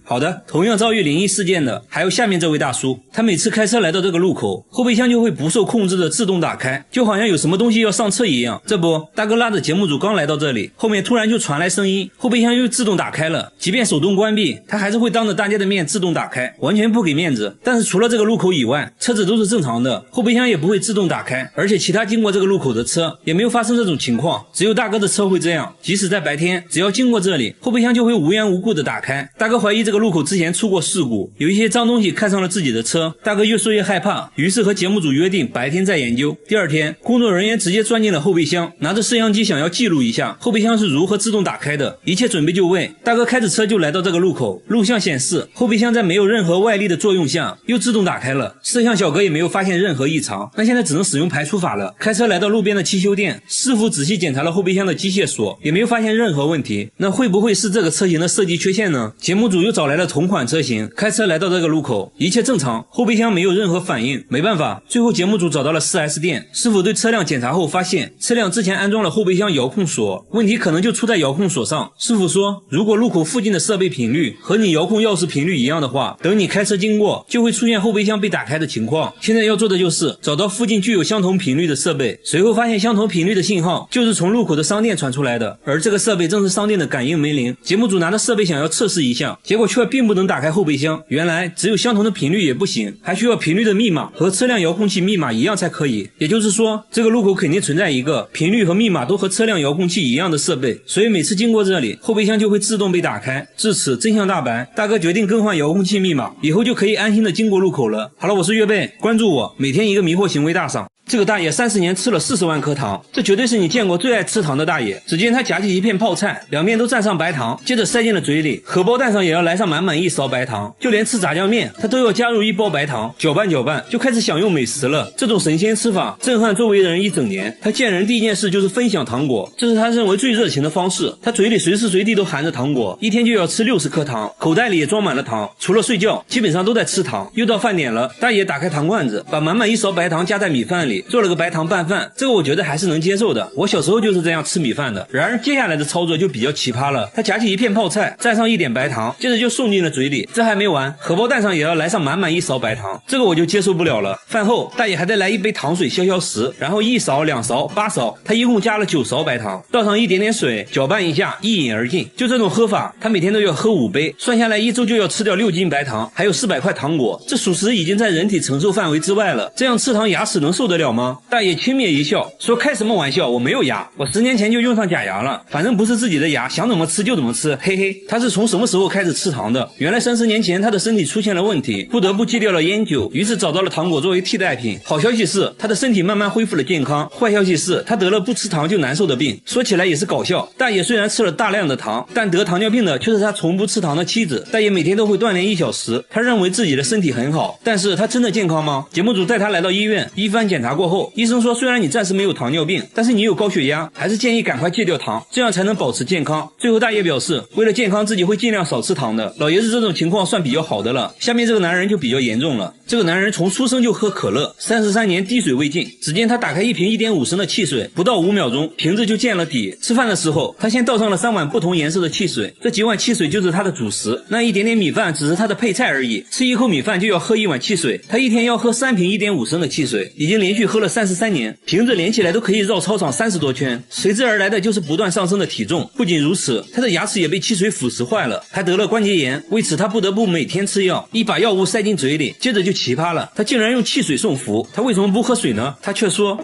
好的，同样遭遇灵异事件的还有下面这位大叔，他每次开车来到这个路口，后备箱就会不受控制的自动打开，就好像有什么东西要上车一样。这不，大哥拉着节目组刚来到这里，后面突然就传来声音，后备箱又自动打开了，即便手动关闭，他还是会当着大家的面自动打开，完全不给面子。但是除了这个路口以外，车子都是正常的，后备箱也不会自动打开，而且其他经过这个路口的车也没有发生这种情况，只有大哥的车会这样。即使在白天，只要经过这里，后备箱就会无缘无故的打开。大哥怀疑这个路口之前出过事故，有一些脏东西看上了自己的车，大哥越说越害怕，于是和节目组约定白天再研究。第二天，工作人员直接钻进了后备箱，拿着摄像机想要记录一下后备箱是如何自动打开的。一切准备就位，大哥开着车就来到这个路口，录像显示后备箱在没有任何外力的作用下又自动打开了，摄像小哥也没有发现任何异常。那现在只能使用排除法了。开车来到路边的汽修店，师傅仔细检查了后备箱的机械锁，也没有发现任何问题。那会不会是这个车型的设计缺陷呢？节节目组又找来了同款车型，开车来到这个路口，一切正常，后备箱没有任何反应。没办法，最后节目组找到了 4S 店，师傅对车辆检查后发现，车辆之前安装了后备箱遥控锁，问题可能就出在遥控锁上。师傅说，如果路口附近的设备频率和你遥控钥匙频率一样的话，等你开车经过，就会出现后备箱被打开的情况。现在要做的就是找到附近具有相同频率的设备，随后发现相同频率的信号就是从路口的商店传出来的，而这个设备正是商店的感应门铃。节目组拿着设备想要测试一下，结果却并不能打开后备箱。原来只有相同的频率也不行，还需要频率的密码和车辆遥控器密码一样才可以。也就是说，这个路口肯定存在一个频率和密码都和车辆遥控器一样的设备，所以每次经过这里，后备箱就会自动被打开。至此真相大白，大哥决定更换遥控器密码，以后就可以安心的经过路口了。好了，我是岳贝，关注我，每天一个迷惑行为大赏。这个大爷30年吃了40万颗糖，这绝对是你见过最爱吃糖的大爷。只见他夹起一片泡菜，两面都蘸上白糖，接着塞进了嘴里，荷包蛋上也要来上满满一勺白糖，就连吃炸酱面他都要加入一包白糖，搅拌搅拌就开始享用美食了。这种神仙吃法震撼周围的人一整年。他见人第一件事就是分享糖果，这是他认为最热情的方式。他嘴里随时随地都含着糖果，一天就要吃60颗糖，口袋里也装满了糖，除了睡觉基本上都在吃糖。又到饭点了，大爷打开糖罐子，把满满一勺白糖加在米饭里，做了个白糖拌饭，这个我觉得还是能接受的，我小时候就是这样吃米饭的。然而接下来的操作就比较奇葩了，他夹起一片泡菜，蘸上一点白糖，接着就送进了嘴里。这还没完，荷包蛋上也要来上满满一勺白糖，这个我就接受不了了。饭后大爷还得来一杯糖水消消食，然后1勺2勺8勺，他一共加了9勺白糖，倒上一点点水，搅拌一下，一饮而尽。就这种喝法，他每天都要喝5杯，算下来1周就要吃掉6斤白糖，还有400块糖果，这属实已经在人体承受范围之外了。这样吃糖牙齿能受得了吗？大爷轻蔑一笑，说开什么玩笑，我没有牙，我10年前就用上假牙了，反正不是自己的牙，想怎么吃就怎么吃，嘿嘿。他是从什么时候开始吃糖的？原来30年前他的身体出现了问题，不得不戒掉了烟酒，于是找到了糖果作为替代品。好消息是他的身体慢慢恢复了健康，坏消息是他得了不吃糖就难受的病。说起来也是搞笑，大爷虽然吃了大量的糖，但得糖尿病的却是他从不吃糖的妻子。大爷每天都会锻炼1小时，他认为自己的身体很好，但是他真的健康吗？节目组带他来到医院，一番检查过后，医生说虽然你暂时没有糖尿病，但是你有高血压，还是建议赶快戒掉糖，这样才能保持健康。最后大爷表示，为了健康自己会尽量少吃糖的。老爷子这种情况算比较好的了，下面这个男人就比较严重了。这个男人从出生就喝可乐，33年滴水未进。只见他打开一瓶1.5升的汽水，不到5秒钟瓶子就见了底。吃饭的时候他先倒上了3碗不同颜色的汽水，这几碗汽水就是他的主食，那一点点米饭只是他的配菜而已。吃一口米饭就要喝1碗汽水，他一天要喝3瓶1.5升的汽水，已经连续喝了33年，瓶子连起来都可以绕操场30多圈，随之而来的就是不断上升的体重。不仅如此，他的牙齿也被汽水腐蚀坏了，还得了关节炎，为此他不得不每天吃药，一把药物塞进嘴里。接着就奇葩了，他竟然用汽水送服，他为什么不喝水呢？他却说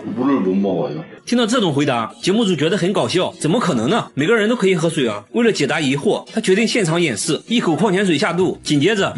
听到这种回答，节目组觉得很搞笑，怎么可能呢？每个人都可以喝水啊。为了解答疑惑，他决定现场演示，一口矿泉水下肚，紧接着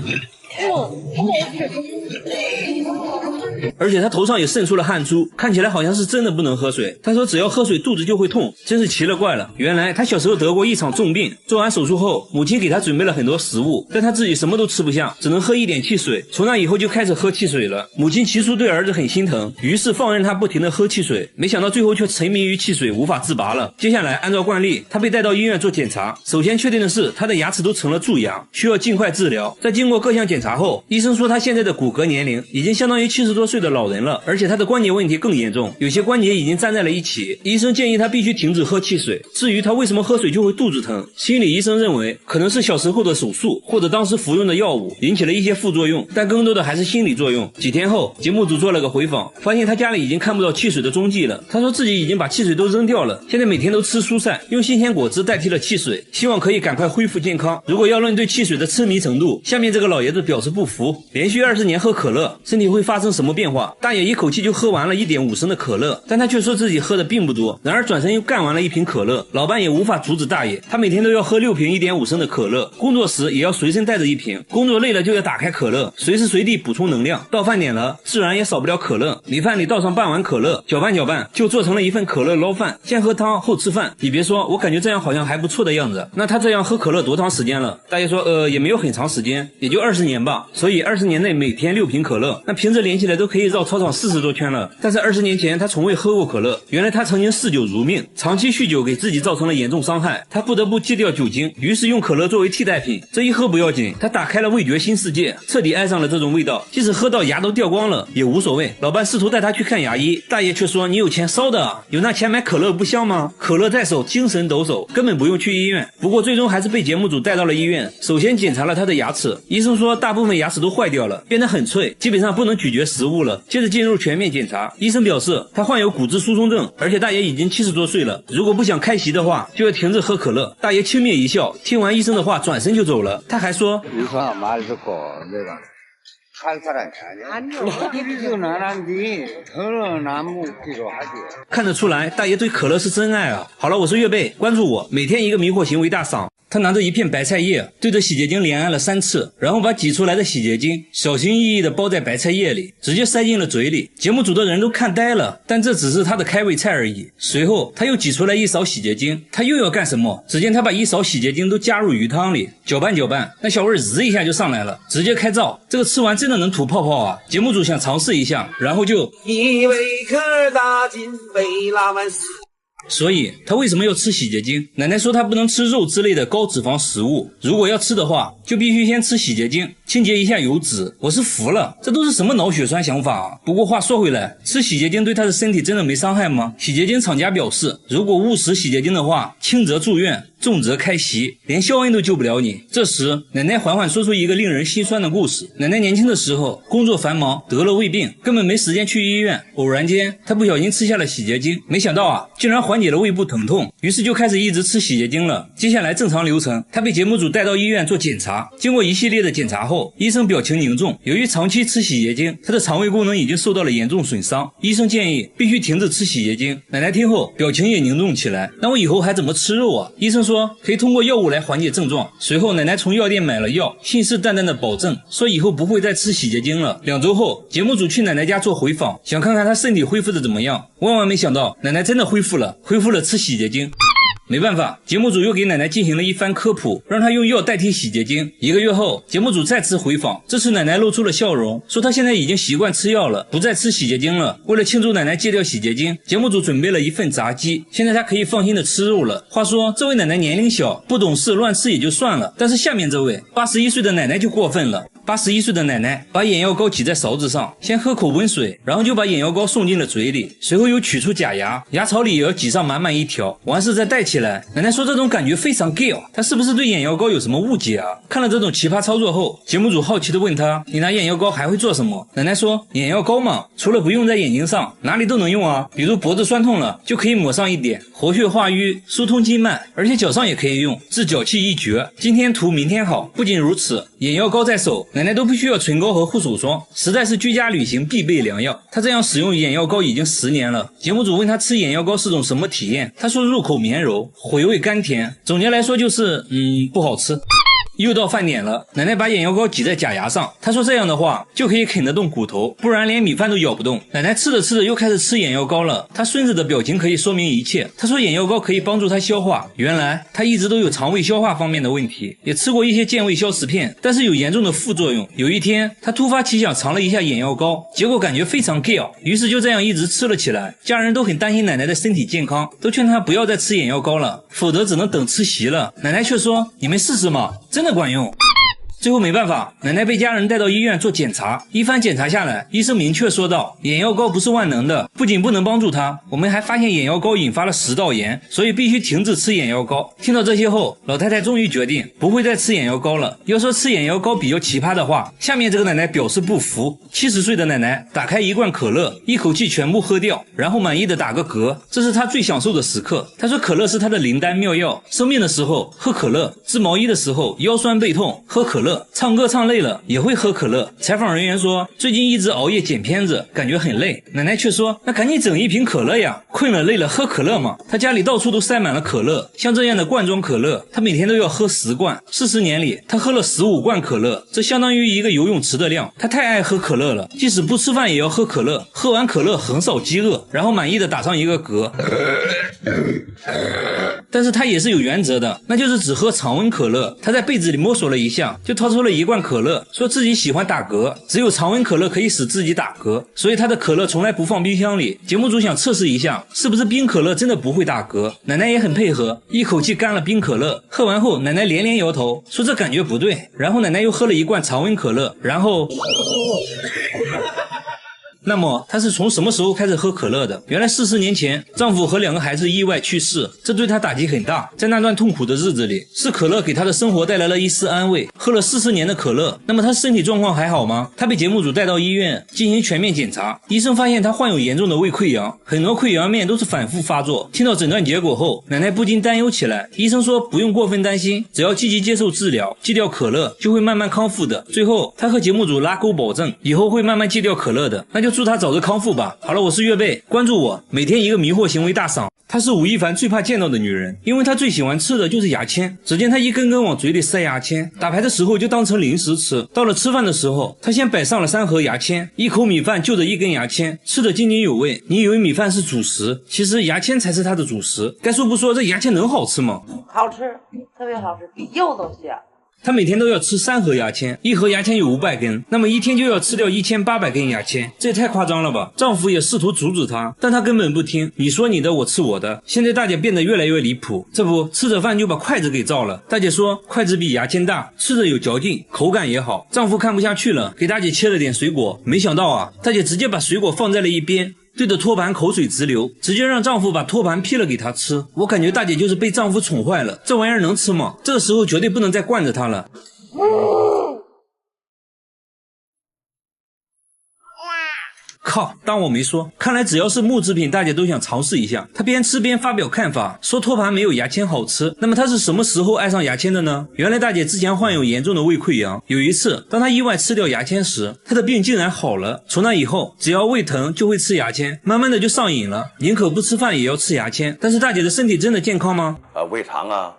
而且他头上也渗出了汗珠，看起来好像是真的不能喝水。他说只要喝水肚子就会痛，真是奇了怪了。原来他小时候得过一场重病，做完手术后母亲给他准备了很多食物，但他自己什么都吃不下，只能喝一点汽水。从那以后就开始喝汽水了。母亲起初对儿子很心疼，于是放任他不停地喝汽水，没想到最后却沉迷于汽水无法自拔了。接下来按照惯例，他被带到医院做检查，首先确定的是他的牙齿都成了蛀牙，需要尽快治疗。在经过各项检查后，医生说他现在的骨骼年龄已经相当于70多岁的老人了，而且他的关节问题更严重，有些关节已经粘在了一起。医生建议他必须停止喝汽水。至于他为什么喝水就会肚子疼，心理医生认为可能是小时候的手术或者当时服用的药物引起了一些副作用，但更多的还是心理作用。几天后，节目组做了个回访，发现他家里已经看不到汽水的踪迹了。他说自己已经把汽水都扔掉了，现在每天都吃蔬菜，用新鲜果汁代替了汽水，希望可以赶快恢复健康。如果要论对汽水的痴迷程度，下面这个老爷子表示不服。连续20年喝可乐，身体会发生什么变化？大爷一口气就喝完了1.5升的可乐，但他却说自己喝的并不多，然而转身又干完了一瓶可乐。老伴也无法阻止大爷，他每天都要喝6瓶1.5升的可乐，工作时也要随身带着一瓶，工作累了就要打开可乐，随时随地补充能量。到饭点了，自然也少不了可乐，米饭里倒上半碗可乐，搅拌搅拌就做成了一份可乐捞饭，先喝汤后吃饭。你别说，我感觉这样好像还不错的样子。那他这样喝可乐多长时间了？大爷说也没有很长时间，也就20年吧，所以20年内每天6瓶可乐，那瓶子连起来都可以绕操场40多圈了。但是20年前他从未喝过可乐，原来他曾经嗜酒如命，长期酗酒给自己造成了严重伤害，他不得不戒掉酒精，于是用可乐作为替代品。这一喝不要紧，他打开了味觉新世界，彻底爱上了这种味道，即使喝到牙都掉光了也无所谓。老伴试图带他去看牙医，大爷却说你有钱烧的啊，有那钱买可乐不香吗？可乐在手，精神抖擞，根本不用去医院。不过最终还是被节目组带到了医院，首先检查了他的牙齿，医生说大部分牙齿都坏掉了，变得很脆，基本上不能咀嚼食物了。接着进入全面检查，医生表示他患有骨质疏松症，而且大爷已经70多岁了，如果不想开席的话就要停止喝可乐。大爷轻蔑一笑，听完医生的话转身就走了。他还说看得出来大爷对可乐是真爱啊。好了，我是岳贝，关注我，每天一个迷惑行为大赏。他拿着一片白菜叶，对着洗洁精连按了3次，然后把挤出来的洗洁精小心翼翼地包在白菜叶里，直接塞进了嘴里。节目组的人都看呆了，但这只是他的开胃菜而已。随后他又挤出来1勺洗洁精，他又要干什么？只见他把1勺洗洁精都加入鱼汤里，搅拌搅拌，那小味滋一下就上来了，直接开灶。这个吃完真的能吐泡泡啊！节目组想尝试一下，然后就一杯可打进杯拉满死。所以他为什么要吃洗洁精？奶奶说他不能吃肉之类的高脂肪食物，如果要吃的话就必须先吃洗洁精，清洁一下油脂。我是服了，这都是什么脑血栓想法啊！不过话说回来，吃洗洁精对他的身体真的没伤害吗？洗洁精厂家表示，如果误食洗洁精的话，轻则住院，重则开席，连肖恩都救不了你。这时奶奶缓缓说出一个令人心酸的故事。奶奶年轻的时候工作繁忙，得了胃病，根本没时间去医院，偶然间她不小心吃下了洗洁精，没想到啊竟然缓解了胃部疼痛，于是就开始一直吃洗洁精了。接下来正常流程，她被节目组带到医院做检查，经过一系列的检查后，医生表情凝重，由于长期吃洗洁精，她的肠胃功能已经受到了严重损伤，医生建议必须停止吃洗洁精。奶奶听后表情也凝重起来，那我以后还怎么吃肉啊？医生说可以通过药物来缓解症状。随后奶奶从药店买了药，信誓旦旦的保证说以后不会再吃洗洁精了。2周后，节目组去奶奶家做回访，想看看她身体恢复的怎么样。万万没想到，奶奶真的恢复了吃洗洁精。没办法，节目组又给奶奶进行了一番科普，让她用药代替洗洁精。1个月后，节目组再次回访，这次奶奶露出了笑容，说她现在已经习惯吃药了，不再吃洗洁精了。为了庆祝奶奶戒掉洗洁精，节目组准备了一份炸鸡，现在她可以放心的吃肉了。话说这位奶奶年龄小，不懂事，乱吃也就算了，但是下面这位81岁的奶奶就过分了。81岁的奶奶把眼药膏挤在勺子上，先喝口温水，然后就把眼药膏送进了嘴里，随后又取出假牙，牙槽里也要挤上满满一条，完事再戴起来。奶奶说这种感觉非常 gay， 她是不是对眼药膏有什么误解啊？看了这种奇葩操作后，节目组好奇地问她，你拿眼药膏还会做什么？奶奶说眼药膏嘛，除了不用在眼睛上，哪里都能用啊，比如脖子酸痛了就可以抹上一点，活血化瘀，疏通经脉，而且脚上也可以用，治脚气一绝，今天涂明天好。不仅如此，眼药膏在手，奶奶都不需要唇膏和护手霜，实在是居家旅行必备良药。她这样使用眼药膏已经10年了。节目组问她吃眼药膏是种什么体验，她说入口绵柔，回味甘甜，总结来说就是不好吃。又到饭点了，奶奶把眼药膏挤在假牙上，她说这样的话就可以啃得动骨头，不然连米饭都咬不动。奶奶吃着吃着又开始吃眼药膏了，她孙子的表情可以说明一切。她说眼药膏可以帮助她消化，原来她一直都有肠胃消化方面的问题，也吃过一些健胃消食片，但是有严重的副作用。有一天她突发奇想尝了一下眼药膏，结果感觉非常 gay， 于是就这样一直吃了起来。家人都很担心奶奶的身体健康，都劝她不要再吃眼药膏了，否则只能等吃席了。奶奶却说你们试试嘛，真的管用。最后没办法，奶奶被家人带到医院做检查，一番检查下来，医生明确说道，眼药膏不是万能的，不仅不能帮助她，我们还发现眼药膏引发了食道炎，所以必须停止吃眼药膏。听到这些后，老太太终于决定不会再吃眼药膏了。要说吃眼药膏比较奇葩的话，下面这个奶奶表示不服。70岁的奶奶打开一罐可乐，一口气全部喝掉，然后满意的打个嗝，这是她最享受的时刻。她说可乐是她的灵丹妙药，生病的时候喝可乐，织毛衣的时候腰酸背痛喝可乐，唱歌唱累了也会喝可乐。采访人员说最近一直熬夜剪片子，感觉很累。奶奶却说那赶紧整一瓶可乐呀，困了累了喝可乐嘛。她家里到处都塞满了可乐，像这样的罐装可乐她每天都要喝10罐。40年里她喝了15罐可乐，这相当于一个游泳池的量。她太爱喝可乐了，即使不吃饭也要喝可乐，喝完可乐横扫饥饿，然后满意的打上一个嗝。但是他也是有原则的，那就是只喝常温可乐。他在被子里摸索了一下，就掏出了一罐可乐，说自己喜欢打嗝，只有常温可乐可以使自己打嗝，所以他的可乐从来不放冰箱里。节目组想测试一下，是不是冰可乐真的不会打嗝。奶奶也很配合，一口气干了冰可乐。喝完后，奶奶连连摇头，说这感觉不对。然后奶奶又喝了一罐常温可乐，然后那么她是从什么时候开始喝可乐的？原来40年前，丈夫和2个孩子意外去世，这对她打击很大。在那段痛苦的日子里，是可乐给她的生活带来了一丝安慰。喝了40年的可乐，那么她身体状况还好吗？她被节目组带到医院进行全面检查，医生发现她患有严重的胃溃疡，很多溃疡面都是反复发作。听到诊断结果后，奶奶不禁担忧起来。医生说不用过分担心，只要积极接受治疗，戒掉可乐就会慢慢康复的。最后她和节目组拉钩保证，以后会慢慢戒掉可乐的。那就祝她早日康复吧。好了，我是岳贝，关注我，每天一个迷惑行为大赏。她是吴亦凡最怕见到的女人，因为她最喜欢吃的就是牙签。只见她一根根往嘴里塞牙签，打牌的时候就当成零食吃。到了吃饭的时候，她先摆上了3盒牙签，一口米饭就着一根牙签，吃得津津有味。你以为米饭是主食，其实牙签才是她的主食。该说不说，这牙签能好吃吗？好吃，特别好吃，比柚子香。她每天都要吃3盒牙签，一盒牙签有500根，那么一天就要吃掉1800根牙签，这也太夸张了吧。丈夫也试图阻止她，但她根本不听，你说你的，我吃我的。现在大姐变得越来越离谱，这不吃着饭就把筷子给造了。大姐说筷子比牙签大，吃着有嚼劲，口感也好。丈夫看不下去了，给大姐切了点水果，没想到啊，大姐直接把水果放在了一边，对着托盘口水直流，直接让丈夫把托盘劈了给她吃。我感觉大姐就是被丈夫宠坏了，这玩意儿能吃吗？这个时候绝对不能再惯着她了。靠，当我没说。看来只要是木制品，大姐都想尝试一下。她边吃边发表看法，说托盘没有牙签好吃。那么她是什么时候爱上牙签的呢？原来大姐之前患有严重的胃溃疡，有一次当她意外吃掉牙签时，她的病竟然好了。从那以后，只要胃疼就会吃牙签，慢慢的就上瘾了，宁可不吃饭也要吃牙签。但是大姐的身体真的健康吗？胃肠啊，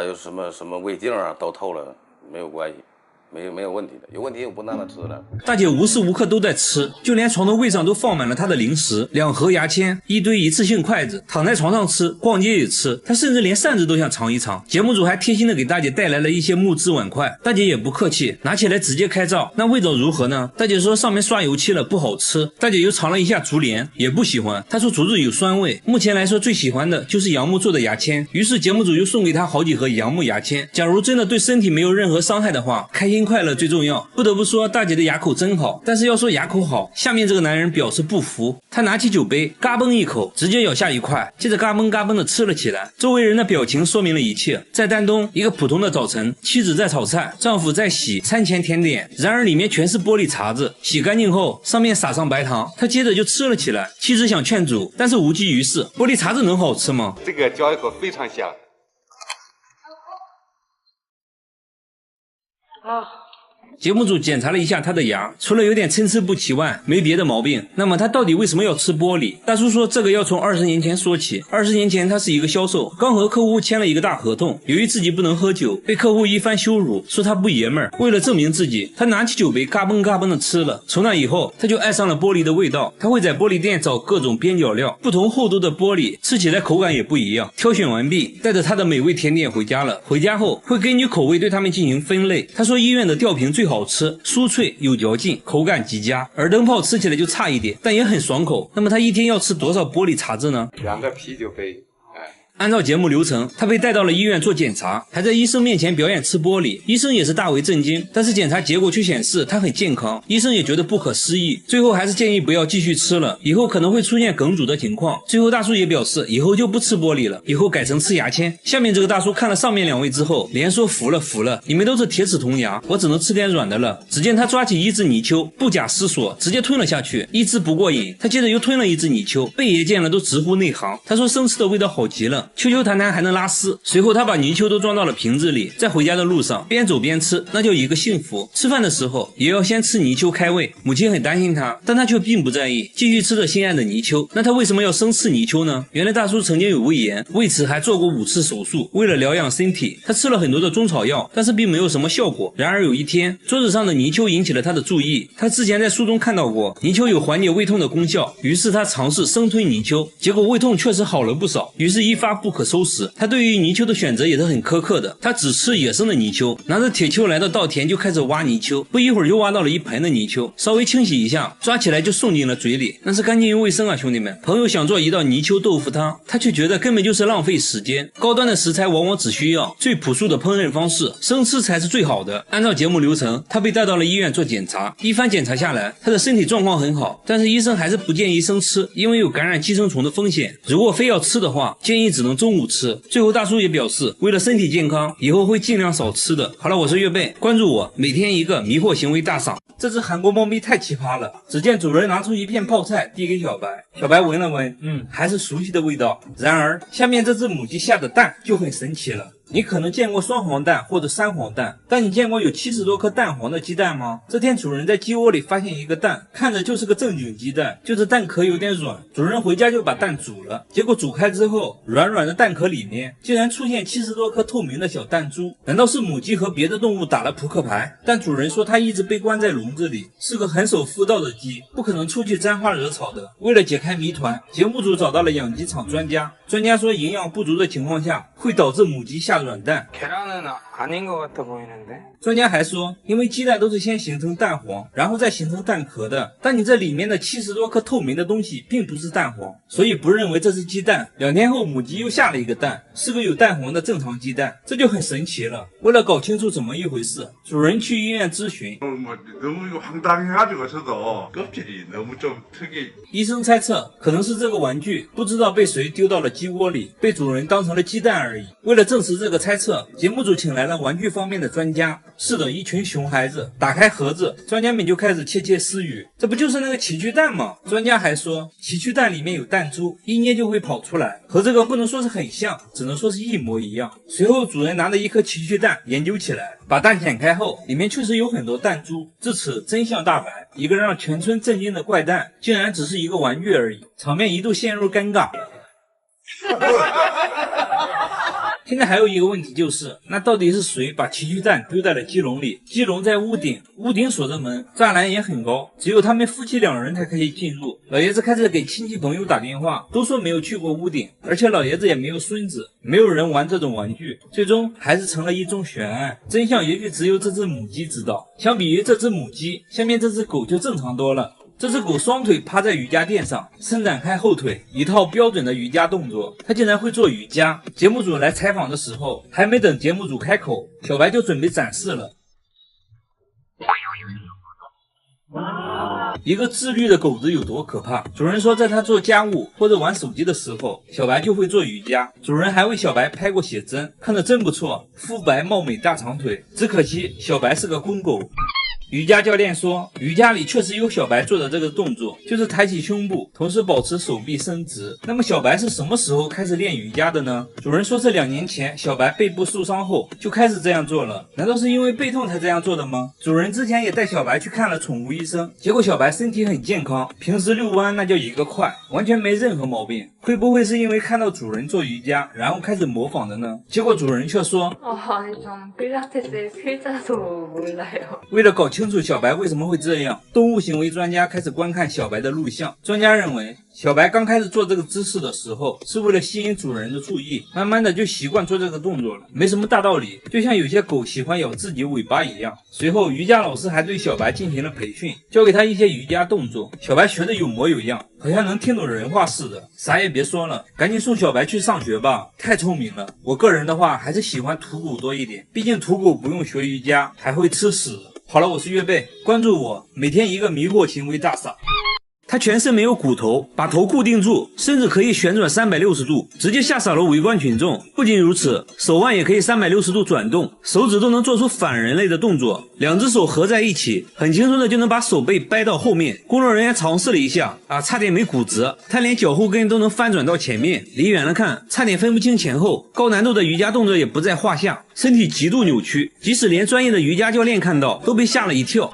有什么胃镜啊都透了，没有关系。没有问题的，有问题我不让他吃了。大姐无时无刻都在吃，就连床头柜上都放满了她的零食，2盒牙签，一堆一次性筷子，躺在床上吃，逛街也吃。她甚至连扇子都想尝一尝。节目组还贴心的给大姐带来了一些木质碗筷，大姐也不客气，拿起来直接开灶。那味道如何呢？大姐说上面刷油漆了，不好吃。大姐又尝了一下竹帘，也不喜欢。她说竹子有酸味。目前来说最喜欢的就是杨木做的牙签，于是节目组又送给她好几盒杨木牙签。假如真的对身体没有任何伤害的话，开心快乐最重要。不得不说大姐的牙口真好，但是要说牙口好，下面这个男人表示不服。他拿起酒杯嘎嘣一口，直接咬下一块，接着嘎嘣嘎嘣的吃了起来。周围人的表情说明了一切。在丹东一个普通的早晨，妻子在炒菜，丈夫在洗餐前甜点，然而里面全是玻璃碴子。洗干净后上面撒上白糖，他接着就吃了起来。妻子想劝阻，但是无济于事。玻璃碴子能好吃吗？这个嚼一口非常香。节目组检查了一下他的牙，除了有点参差不齐外，没别的毛病。那么他到底为什么要吃玻璃？大叔说这个要从20年前说起。20年前他是一个销售，刚和客户签了一个大合同，由于自己不能喝酒，被客户一番羞辱，说他不爷们儿。为了证明自己，他拿起酒杯嘎嘣嘎嘣的吃了。从那以后他就爱上了玻璃的味道，他会在玻璃店找各种边角料，不同厚度的玻璃吃起来口感也不一样。挑选完毕，带着他的美味甜点回家了。回家后会根据口味对他们进行分类。他说医院的吊瓶最好吃，酥脆有嚼劲，口感极佳。耳灯泡吃起来就差一点，但也很爽口。那么他一天要吃多少玻璃碴子呢2个啤酒杯。按照节目流程，他被带到了医院做检查，还在医生面前表演吃玻璃。医生也是大为震惊，但是检查结果却显示他很健康。医生也觉得不可思议，最后还是建议不要继续吃了，以后可能会出现梗阻的情况。最后大叔也表示以后就不吃玻璃了，以后改成吃牙签。下面这个大叔看了上面2位之后，连说服了，你们都是铁齿铜牙，我只能吃点软的了。只见他抓起一只泥鳅，不假思索直接吞了下去，一只不过瘾，他接着又吞了一只泥鳅。贝爷见了都直呼内行，他说生吃的味道好极了，秋秋弹弹还能拉丝。随后他把泥鳅都装到了瓶子里，在回家的路上边走边吃，那叫一个幸福。吃饭的时候也要先吃泥鳅开胃，母亲很担心他，但他却并不在意，继续吃着心爱的泥鳅。那他为什么要生吃泥鳅呢？原来大叔曾经有胃炎，为此还做过5次手术。为了疗养身体，他吃了很多的中草药，但是并没有什么效果。然而有一天，桌子上的泥鳅引起了他的注意，他之前在书中看到过泥鳅有缓解胃痛的功效，于是他尝试生吞泥鳅，结果胃痛确实好了不少。于是一发不可收拾。他对于泥鳅的选择也是很苛刻的，他只吃野生的泥鳅，拿着铁锹来到稻田就开始挖泥鳅，不一会儿就挖到了一盆的泥鳅，稍微清洗一下，抓起来就送进了嘴里，那是干净又卫生啊，兄弟们。朋友想做一道泥鳅豆腐汤，他却觉得根本就是浪费时间。高端的食材往往只需要最朴素的烹饪方式，生吃才是最好的。按照节目流程，他被带到了医院做检查，一番检查下来，他的身体状况很好，但是医生还是不建议生吃，因为有感染寄生虫的风险。如果非要吃的话，建议只能中午吃。最后大叔也表示，为了身体健康，以后会尽量少吃的。好了，我是月贝，关注我，每天一个迷惑行为大赏。这只韩国猫咪太奇葩了，只见主人拿出一片泡菜递给小白，小白闻了闻，还是熟悉的味道。然而下面这只母鸡下的蛋就很神奇了。你可能见过双黄蛋或者三黄蛋，但你见过有70多颗蛋黄的鸡蛋吗？这天主人在鸡窝里发现一个蛋，看着就是个正经鸡蛋，就是蛋壳有点软。主人回家就把蛋煮了，结果煮开之后，软软的蛋壳里面竟然出现70多颗透明的小弹珠。难道是母鸡和别的动物打了扑克牌？但主人说他一直被关在笼子里，是个很守妇道的鸡，不可能出去沾花惹草的。为了解开谜团，节目组找到了养鸡场专家，专家说营养不足的情况下会导致母鸡下软蛋。专家还说，因为鸡蛋都是先形成蛋黄，然后再形成蛋壳的，但你这里面的70多颗透明的东西并不是蛋黄，所以不认为这是鸡蛋。2天后母鸡又下了一个蛋，是个有蛋黄的正常鸡蛋，这就很神奇了。为了搞清楚怎么一回事，主人去医院咨询，医生猜测可能是这个玩具不知道被谁丢到了鸡窝里，被主人当成了鸡蛋而已。为了证实这个猜测，节目组请来了玩具方面的专家。是的，一群熊孩子打开盒子，专家们就开始窃窃私语，这不就是那个奇趣蛋吗？专家还说，奇趣蛋里面有弹珠，一捏就会跑出来，和这个不能说是很像，只能说是一模一样。随后主人拿着一颗奇趣蛋研究起来，把蛋剪开后，里面确实有很多弹珠。至此真相大白，一个让全村震惊的怪蛋，竟然只是一个玩具而已，场面一度陷入尴尬。现在还有一个问题就是，那到底是谁把奇趣蛋丢在了鸡笼里？鸡笼在屋顶，屋顶锁着门，栅栏也很高，只有他们夫妻2人才可以进入。老爷子开始给亲戚朋友打电话，都说没有去过屋顶，而且老爷子也没有孙子，没有人玩这种玩具，最终还是成了一宗悬案。真相也许只有这只母鸡知道。相比于这只母鸡，下面这只狗就正常多了。这只狗双腿趴在瑜伽垫上，伸展开后腿，一套标准的瑜伽动作。它竟然会做瑜伽。节目组来采访的时候，还没等节目组开口，小白就准备展示了。一个自律的狗子有多可怕？主人说，在他做家务或者玩手机的时候，小白就会做瑜伽。主人还为小白拍过写真，看着真不错，肤白貌美大长腿。只可惜小白是个公狗。瑜伽教练说，瑜伽里确实有小白做的这个动作，就是抬起胸部，同时保持手臂伸直。那么小白是什么时候开始练瑜伽的呢？主人说是2年前小白背部受伤后就开始这样做了。难道是因为背痛才这样做的吗？主人之前也带小白去看了宠物医生，结果小白身体很健康，平时遛弯那叫一个快，完全没任何毛病。会不会是因为看到主人做瑜伽，然后开始模仿的呢？结果主人却说，为了搞清楚小白为什么会这样，动物行为专家开始观看小白的录像。专家认为，小白刚开始做这个姿势的时候，是为了吸引主人的注意，慢慢的就习惯做这个动作了，没什么大道理，就像有些狗喜欢咬自己尾巴一样。随后瑜伽老师还对小白进行了培训，教给他一些瑜伽动作，小白学的有模有样，好像能听懂人话似的。啥也别说了，赶紧送小白去上学吧，太聪明了。我个人的话还是喜欢土狗多一点，毕竟土狗不用学瑜伽，还会吃屎。好了，我是月贝，关注我，每天一个迷惑行为大赏。它全身没有骨头，把头固定住，甚至可以旋转360度，直接吓傻了围观群众。不仅如此，手腕也可以360度转动，手指都能做出反人类的动作。2只手合在一起，很轻松的就能把手背掰到后面。工作人员尝试了一下，差点没骨折。它连脚后跟都能翻转到前面，离远了看，差点分不清前后。高难度的瑜伽动作也不在话下，身体极度扭曲，即使连专业的瑜伽教练看到，都被吓了一跳。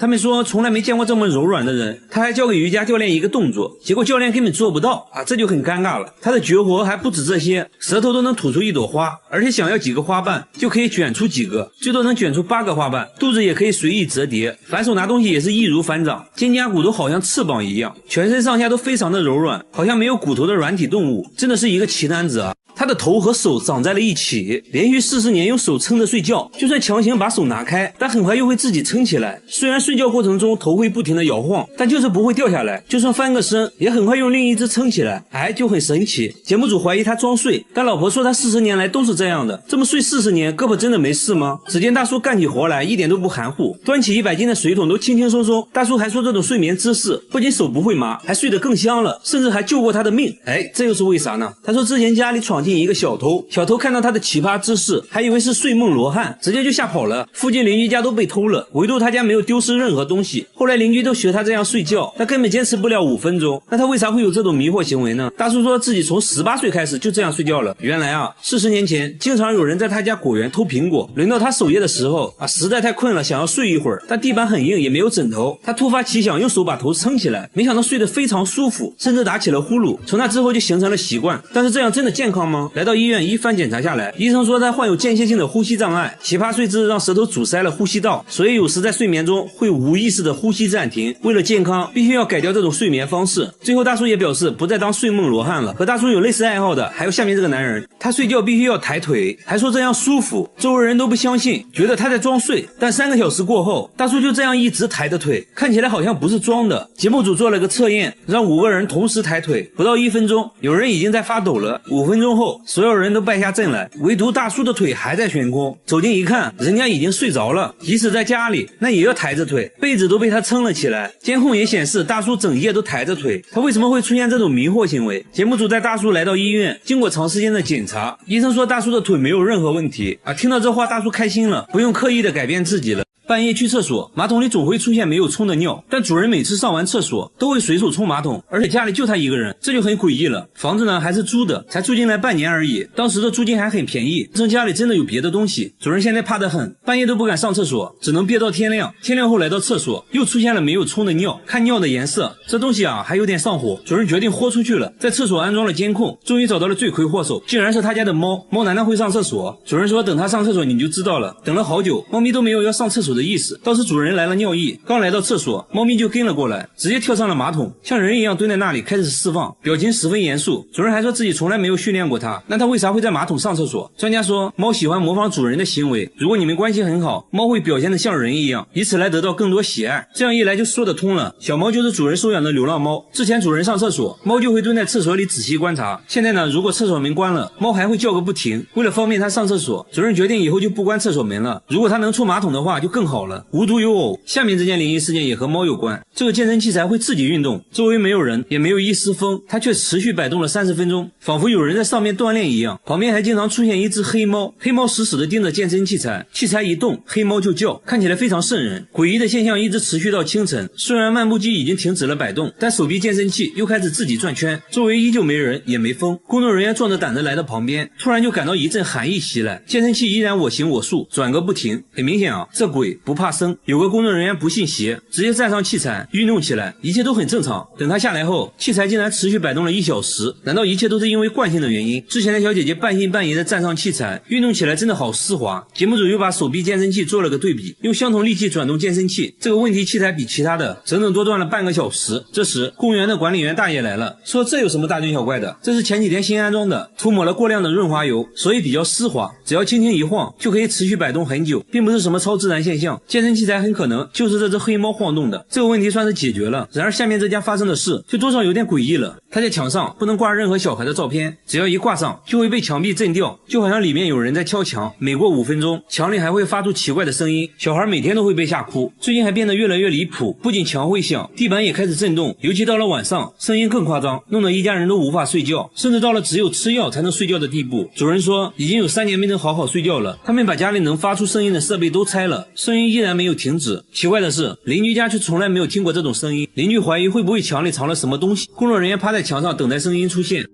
他们说从来没见过这么柔软的人，他还教给瑜伽教练一个动作，结果教练根本做不到啊，这就很尴尬了。他的绝活还不止这些，舌头都能吐出一朵花，而且想要几个花瓣就可以卷出几个，最多能卷出8个花瓣，肚子也可以随意折叠，反手拿东西也是易如反掌，肩胛骨都好像翅膀一样，全身上下都非常的柔软，好像没有骨头的软体动物，真的是一个奇男子啊。他的头和手长在了一起，连续40年用手撑着睡觉，就算强行把手拿开，但很快又会自己撑起来。虽然睡觉过程中头会不停的摇晃，但就是不会掉下来，就算翻个身也很快用另一只撑起来，哎，就很神奇。节目组怀疑他装睡，但老婆说他40年来都是这样的，这么睡40年，胳膊真的没事吗？只见大叔干起活来一点都不含糊，端起100斤的水桶都轻轻松松。大叔还说这种睡眠姿势不仅手不会麻，还睡得更香了，甚至还救过他的命。哎，这又是为啥呢？他说之前家里闯进一个小偷，小偷看到他的奇葩姿势，还以为是睡梦罗汉，直接就吓跑了。附近邻居家都被偷了，唯独他家没有丢失任何东西。后来邻居都学他这样睡觉，他根本坚持不了5分钟。那他为啥会有这种迷惑行为呢？大叔说自己从18岁开始就这样睡觉了。原来啊，40年前经常有人在他家果园偷苹果，轮到他守夜的时候啊，实在太困了，想要睡一会儿，但地板很硬，也没有枕头。他突发奇想，用手把头撑起来，没想到睡得非常舒服，甚至打起了呼噜。从那之后就形成了习惯。但是这样真的健康吗？来到医院一番检查下来，医生说他患有间歇性的呼吸障碍，奇葩睡姿让舌头阻塞了呼吸道，所以有时在睡眠中会无意识的呼吸暂停。为了健康，必须要改掉这种睡眠方式。最后大叔也表示不再当睡梦罗汉了。和大叔有类似爱好的还有下面这个男人，他睡觉必须要抬腿，还说这样舒服，周围人都不相信，觉得他在装睡。但3个小时过后，大叔就这样一直抬着腿，看起来好像不是装的。节目组做了个测验，让5个人同时抬腿，不到1分钟，有人已经在发抖了。5分钟后，所有人都败下阵来，唯独大叔的腿还在悬空。走近一看，人家已经睡着了，即使在家里那也要抬着腿，被子都被他撑了起来。监控也显示大叔整夜都抬着腿，他为什么会出现这种迷惑行为？节目组带大叔来到医院，经过长时间的检查，医生说大叔的腿没有任何问题啊。听到这话，大叔开心了，不用刻意的改变自己了。半夜去厕所，马桶里总会出现没有冲的尿，但主人每次上完厕所都会随手冲马桶，而且家里就他一个人，这就很诡异了。房子呢还是租的，才住进来半年而已，当时的租金还很便宜，这家里真的有别的东西。主人现在怕得很，半夜都不敢上厕所，只能憋到天亮。天亮后来到厕所，又出现了没有冲的尿，看尿的颜色，这东西啊还有点上火。主人决定豁出去了，在厕所安装了监控，终于找到了罪魁祸首，竟然是他家的猫。猫难道会上厕所？主人说等他上厕所你就知道了。等了好久，猫咪都没有要上厕所的意思，倒是主人来了尿意，刚来到厕所，猫咪就跟了过来，直接跳上了马桶，像人一样蹲在那里开始释放，表情十分严肃。主人还说自己从来没有训练过它，那它为啥会在马桶上厕所？专家说猫喜欢模仿主人的行为，如果你们关系很好，猫会表现得像人一样，以此来得到更多喜爱，这样一来就说得通了。小猫就是主人收养的流浪猫，之前主人上厕所，猫就会蹲在厕所里仔细观察，现在呢，如果厕所门关了，猫还会叫个不停。为了方便它上厕所，主人决定以后就不关厕所门了，如果它能冲马桶的话就更好了。无独有偶，下面这件灵异事件也和猫有关。这个健身器材会自己运动，周围没有人，也没有一丝风，它却持续摆动了30分钟，仿佛有人在上面锻炼一样。旁边还经常出现一只黑猫，黑猫死死地盯着健身器材，器材一动，黑猫就叫，看起来非常瘆人。诡异的现象一直持续到清晨，虽然漫步机已经停止了摆动，但手臂健身器又开始自己转圈，周围依旧没人，也没风。工作人员壮着胆子来到旁边，突然就感到一阵寒意袭来，健身器依然我行我素，转个不停。很明显啊，这鬼不怕生。有个工作人员不信邪，直接站上器材运动起来，一切都很正常。等他下来后，器材竟然持续摆动了1小时，难道一切都是因为惯性的原因？之前的小姐姐半信半疑的站上器材，运动起来真的好丝滑。节目组又把手臂健身器做了个对比，用相同力气转动健身器，这个问题器材比其他的整整多转了半个小时。这时公园的管理员大爷来了，说这有什么大惊小怪的，这是前几天新安装的，涂抹了过量的润滑油，所以比较丝滑，只要轻轻一晃就可以持续摆动很久，并不是什么超自然现象。健身器材很可能就是这只黑猫晃动的，这个问题算是解决了。然而下面这家发生的事就多少有点诡异了，他在墙上不能挂任何小孩的照片，只要一挂上就会被墙壁震掉，就好像里面有人在敲墙，每过5分钟墙里还会发出奇怪的声音，小孩每天都会被吓哭。最近还变得越来越离谱，不仅墙会响，地板也开始震动，尤其到了晚上声音更夸张，弄得一家人都无法睡觉，甚至到了只有吃药才能睡觉的地步。主人说已经有3年没能好好睡觉了，他们把家里能发出声音的设备都拆了，声音依然没有停止。奇怪的是邻居家却从来没有听过这种声音，邻居怀疑会不会墙里藏了什么东西，工作人员趴在墙上等待声音出现。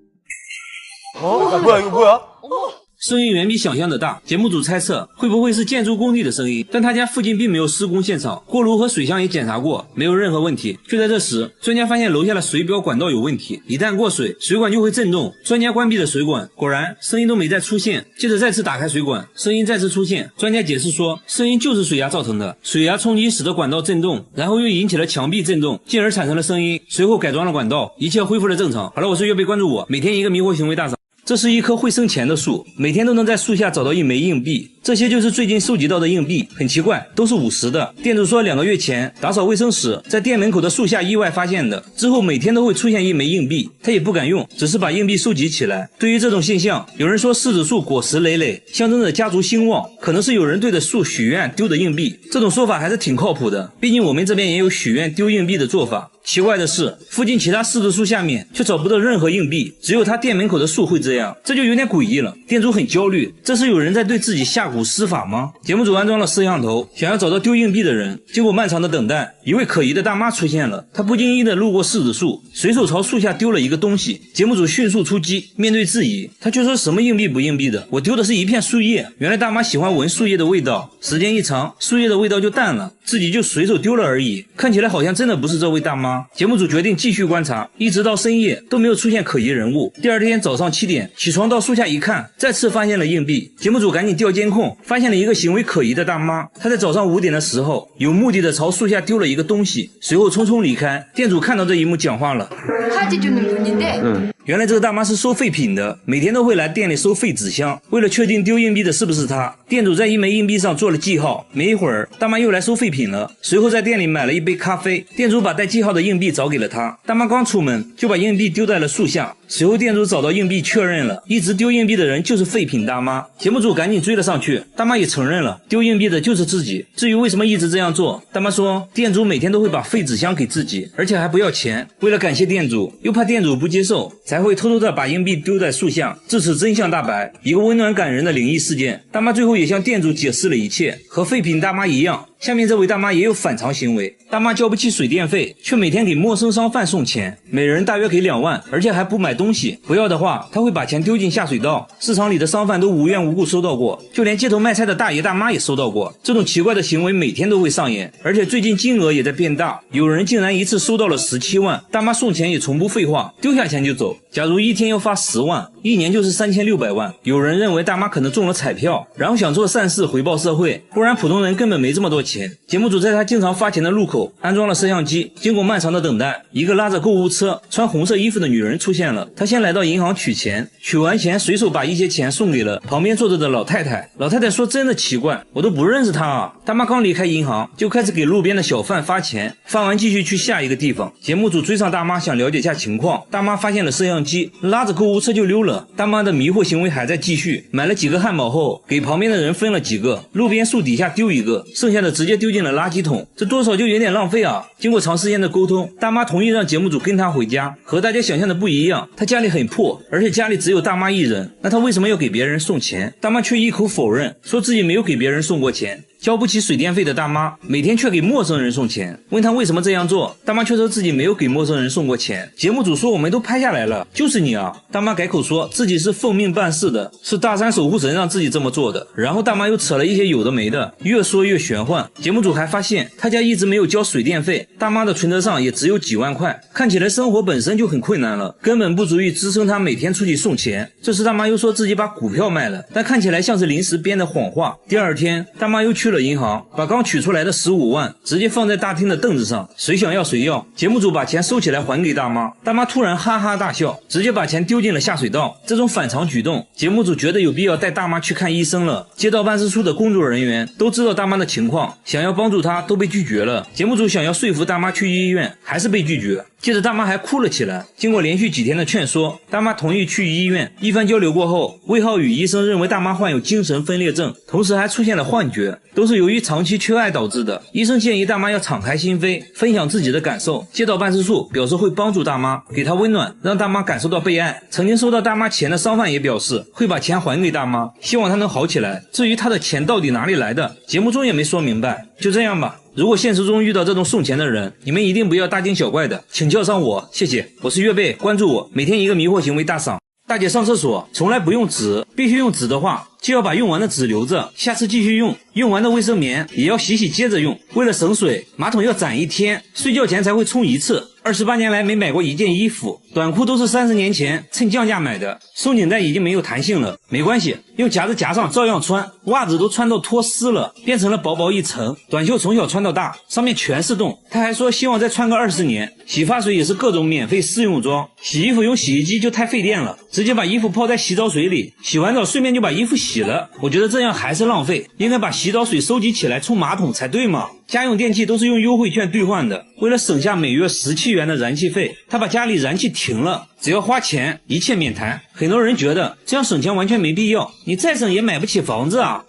뭐야 이거 뭐야? 声音远比想象的大。节目组猜测会不会是建筑工地的声音，但他家附近并没有施工现场，锅炉和水箱也检查过，没有任何问题。就在这时，专家发现楼下的水表管道有问题，一旦过水，水管就会震动。专家关闭了水管，果然声音都没再出现。接着再次打开水管，声音再次出现。专家解释说，声音就是水压造成的，水压冲击使得管道震动，然后又引起了墙壁震动，进而产生了声音。随后改装了管道，一切恢复了正常。好了，我是岳贝，关注我，每天一个迷惑行为大赏。这是一棵会生钱的树，每天都能在树下找到一枚硬币。这些就是最近收集到的硬币，很奇怪，都是50的。店主说2个月前打扫卫生时，在店门口的树下意外发现的，之后每天都会出现一枚硬币，他也不敢用，只是把硬币收集起来。对于这种现象，有人说柿子树果实累累，象征着家族兴旺，可能是有人对着树许愿丢的硬币。这种说法还是挺靠谱的，毕竟我们这边也有许愿丢硬币的做法。奇怪的是，附近其他柿子树下面却找不到任何硬币，只有他店门口的树会这样，这就有点诡异了。店主很焦虑，这是有人在对自己下蛊施法吗？节目组安装了摄像头，想要找到丢硬币的人。经过漫长的等待，一位可疑的大妈出现了，她不经意地路过柿子树，随手朝树下丢了一个东西。节目组迅速出击，面对质疑，她却说什么硬币不硬币的，我丢的是一片树叶。原来大妈喜欢闻树叶的味道，时间一长，树叶的味道就淡了，自己就随手丢了而已。看起来好像真的不是这位大妈。节目组决定继续观察，一直到深夜都没有出现可疑人物。第二天早上7点起床到树下一看，再次发现了硬币。节目组赶紧调监控，发现了一个行为可疑的大妈。她在早上5点的时候有目的的朝树下丢了一个东西，随后匆匆离开。店主看到这一幕讲话了，原来这个大妈是收废品的，每天都会来店里收废纸箱。为了确定丢硬币的是不是她，店主在一枚硬币上做了记号。没一会儿，大妈又来收废品了，随后在店里买了一杯咖啡。店主把带记号的硬币找给了她，大妈刚出门就把硬币丢在了树下。随后店主找到硬币确认了，一直丢硬币的人就是废品大妈。节目组赶紧追了上去，大妈也承认了，丢硬币的就是自己。至于为什么一直这样做，大妈说店主每天都会把废纸箱给自己，而且还不要钱。为了感谢店主，又怕店主不接受，才会偷偷的把硬币丢在树下。至此真相大白，一个温暖感人的灵异事件。大妈最后也向店主解释了一切，和废品大妈一样，下面这位大妈也有反常行为。大妈交不起水电费，却每天给陌生商贩送钱，每人大约给2万，而且还不买东西，不要的话她会把钱丢进下水道。市场里的商贩都无缘无故收到过，就连街头卖菜的大爷大妈也收到过。这种奇怪的行为每天都会上演，而且最近金额也在变大，有人竟然一次收到了17万。大妈送钱也从不废话，丢下钱就走。假如一天要发10万，一年就是3600万。有人认为大妈可能中了彩票，然后想做善事回报社会，不然普通人根本没这么多钱。节目组在他经常发钱的路口安装了摄像机，经过漫长的等待，一个拉着购物车穿红色衣服的女人出现了。她先来到银行取钱，取完钱随手把一些钱送给了旁边坐着的老太太。老太太说真的奇怪，我都不认识她啊。大妈刚离开银行就开始给路边的小贩发钱，发完继续去下一个地方。节目组追上大妈想了解下情况，大妈发现了摄像机，拉着购物车就溜了。大妈的迷惑行为还在继续，买了几个汉堡后给旁边的人分了几个，路边树底下丢一个，剩下的直接丢进了垃圾桶，这多少就有点浪费啊。经过长时间的沟通，大妈同意让节目组跟她回家。和大家想象的不一样，她家里很破，而且家里只有大妈一人，那她为什么要给别人送钱？大妈却一口否认，说自己没有给别人送过钱。交不起水电费的大妈每天却给陌生人送钱，问她为什么这样做，大妈却说自己没有给陌生人送过钱。节目组说我们都拍下来了，就是你啊。大妈改口说自己是奉命办事的，是大山守护神让自己这么做的。然后大妈又扯了一些有的没的，越说越玄幻。节目组还发现她家一直没有交水电费，大妈的存折上也只有几万块，看起来生活本身就很困难了，根本不足以支撑她每天出去送钱。这时大妈又说自己把股票卖了，但看起来像是临时编的谎话。第二天大妈又去了银行，把刚取出来的15万直接放在大厅的凳子上，谁想要谁要。节目组把钱收起来还给大妈，大妈突然哈哈大笑，直接把钱丢进了下水道。这种反常举动，节目组觉得有必要带大妈去看医生了。街道办事处的工作人员都知道大妈的情况，想要帮助她都被拒绝了。节目组想要说服大妈去医院，还是被拒绝。接着大妈还哭了起来，经过连续几天的劝说，大妈同意去医院。一番交流过后，魏浩宇医生认为大妈患有精神分裂症，同时还出现了幻觉，都是由于长期缺爱导致的。医生建议大妈要敞开心扉，分享自己的感受。街道办事处表示会帮助大妈，给她温暖，让大妈感受到被爱。曾经收到大妈钱的商贩也表示会把钱还给大妈，希望她能好起来。至于她的钱到底哪里来的，节目中也没说明白。就这样吧，如果现实中遇到这种送钱的人，你们一定不要大惊小怪的，请叫上我，谢谢。我是岳贝，关注我，每天一个迷惑行为大赏。大姐上厕所从来不用纸，必须用纸的话，就要把用完的纸留着，下次继续用。用完的卫生棉也要洗接着用。为了省水，马桶要攒1天，睡觉前才会冲1次。28年来没买过一件衣服，短裤都是30年前趁降价买的，松紧带已经没有弹性了，没关系，用夹子夹上照样穿。袜子都穿到脱丝了，变成了薄薄一层。短袖从小穿到大，上面全是洞。他还说希望再穿个20年。洗发水也是各种免费试用装。洗衣服用洗衣机就太费电了，直接把衣服泡在洗澡水里，洗完澡顺便就把衣服洗了。我觉得这样还是浪费，应该把洗澡水收集起来冲马桶才对嘛。家用电器都是用优惠券兑换的，为了省下每月17元的燃气费，他把家里燃气停了，只要花钱一切免谈。很多人觉得这样省钱完全没必要，你再省也买不起房子啊。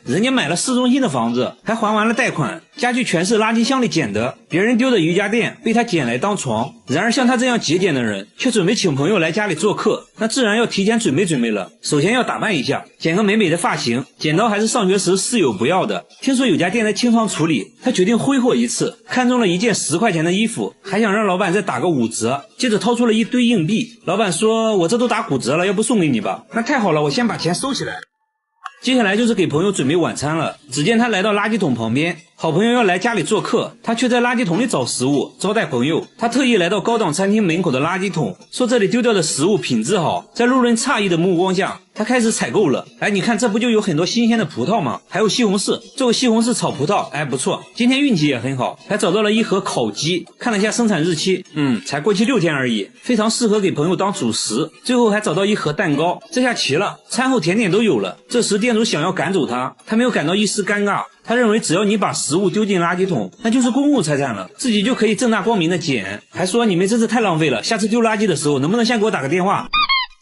人家买了市中心的房子，还还完了贷款，家具全是垃圾箱里捡的，别人丢的瑜伽垫被他捡来当床。然而像他这样节俭的人，却准备请朋友来家里做客，那自然要提前准备了。首先要打扮一下，剪个美美的发型，剪刀还是上学时室友不要的，听说有家店在清仓处理，他决定挥霍一次，看中了一件10块钱的衣服，还想让老板再打个5折，接着掏出了一堆硬币。老板说，我这都打5折了，要不送给你吧。那太好了，我先把钱收起来。接下来就是给朋友准备晚餐了。只见他来到垃圾桶旁边，好朋友要来家里做客，他却在垃圾桶里找食物招待朋友。他特意来到高档餐厅门口的垃圾桶，说这里丢掉的食物品质好。在路人诧异的目光下，他开始采购了。你看这不就有很多新鲜的葡萄吗？还有西红柿，做个西红柿炒葡萄，不错。今天运气也很好，还找到了一盒烤鸡，看了一下生产日期，才过期6天而已，非常适合给朋友当主食。最后还找到一盒蛋糕，这下齐了，餐后甜点都有了。这时店主想要赶走他没有感到一丝尴尬。他认为只要你把食物丢进垃圾桶，那就是公共财产了，自己就可以正大光明的捡。还说你们真是太浪费了，下次丢垃圾的时候能不能先给我打个电话。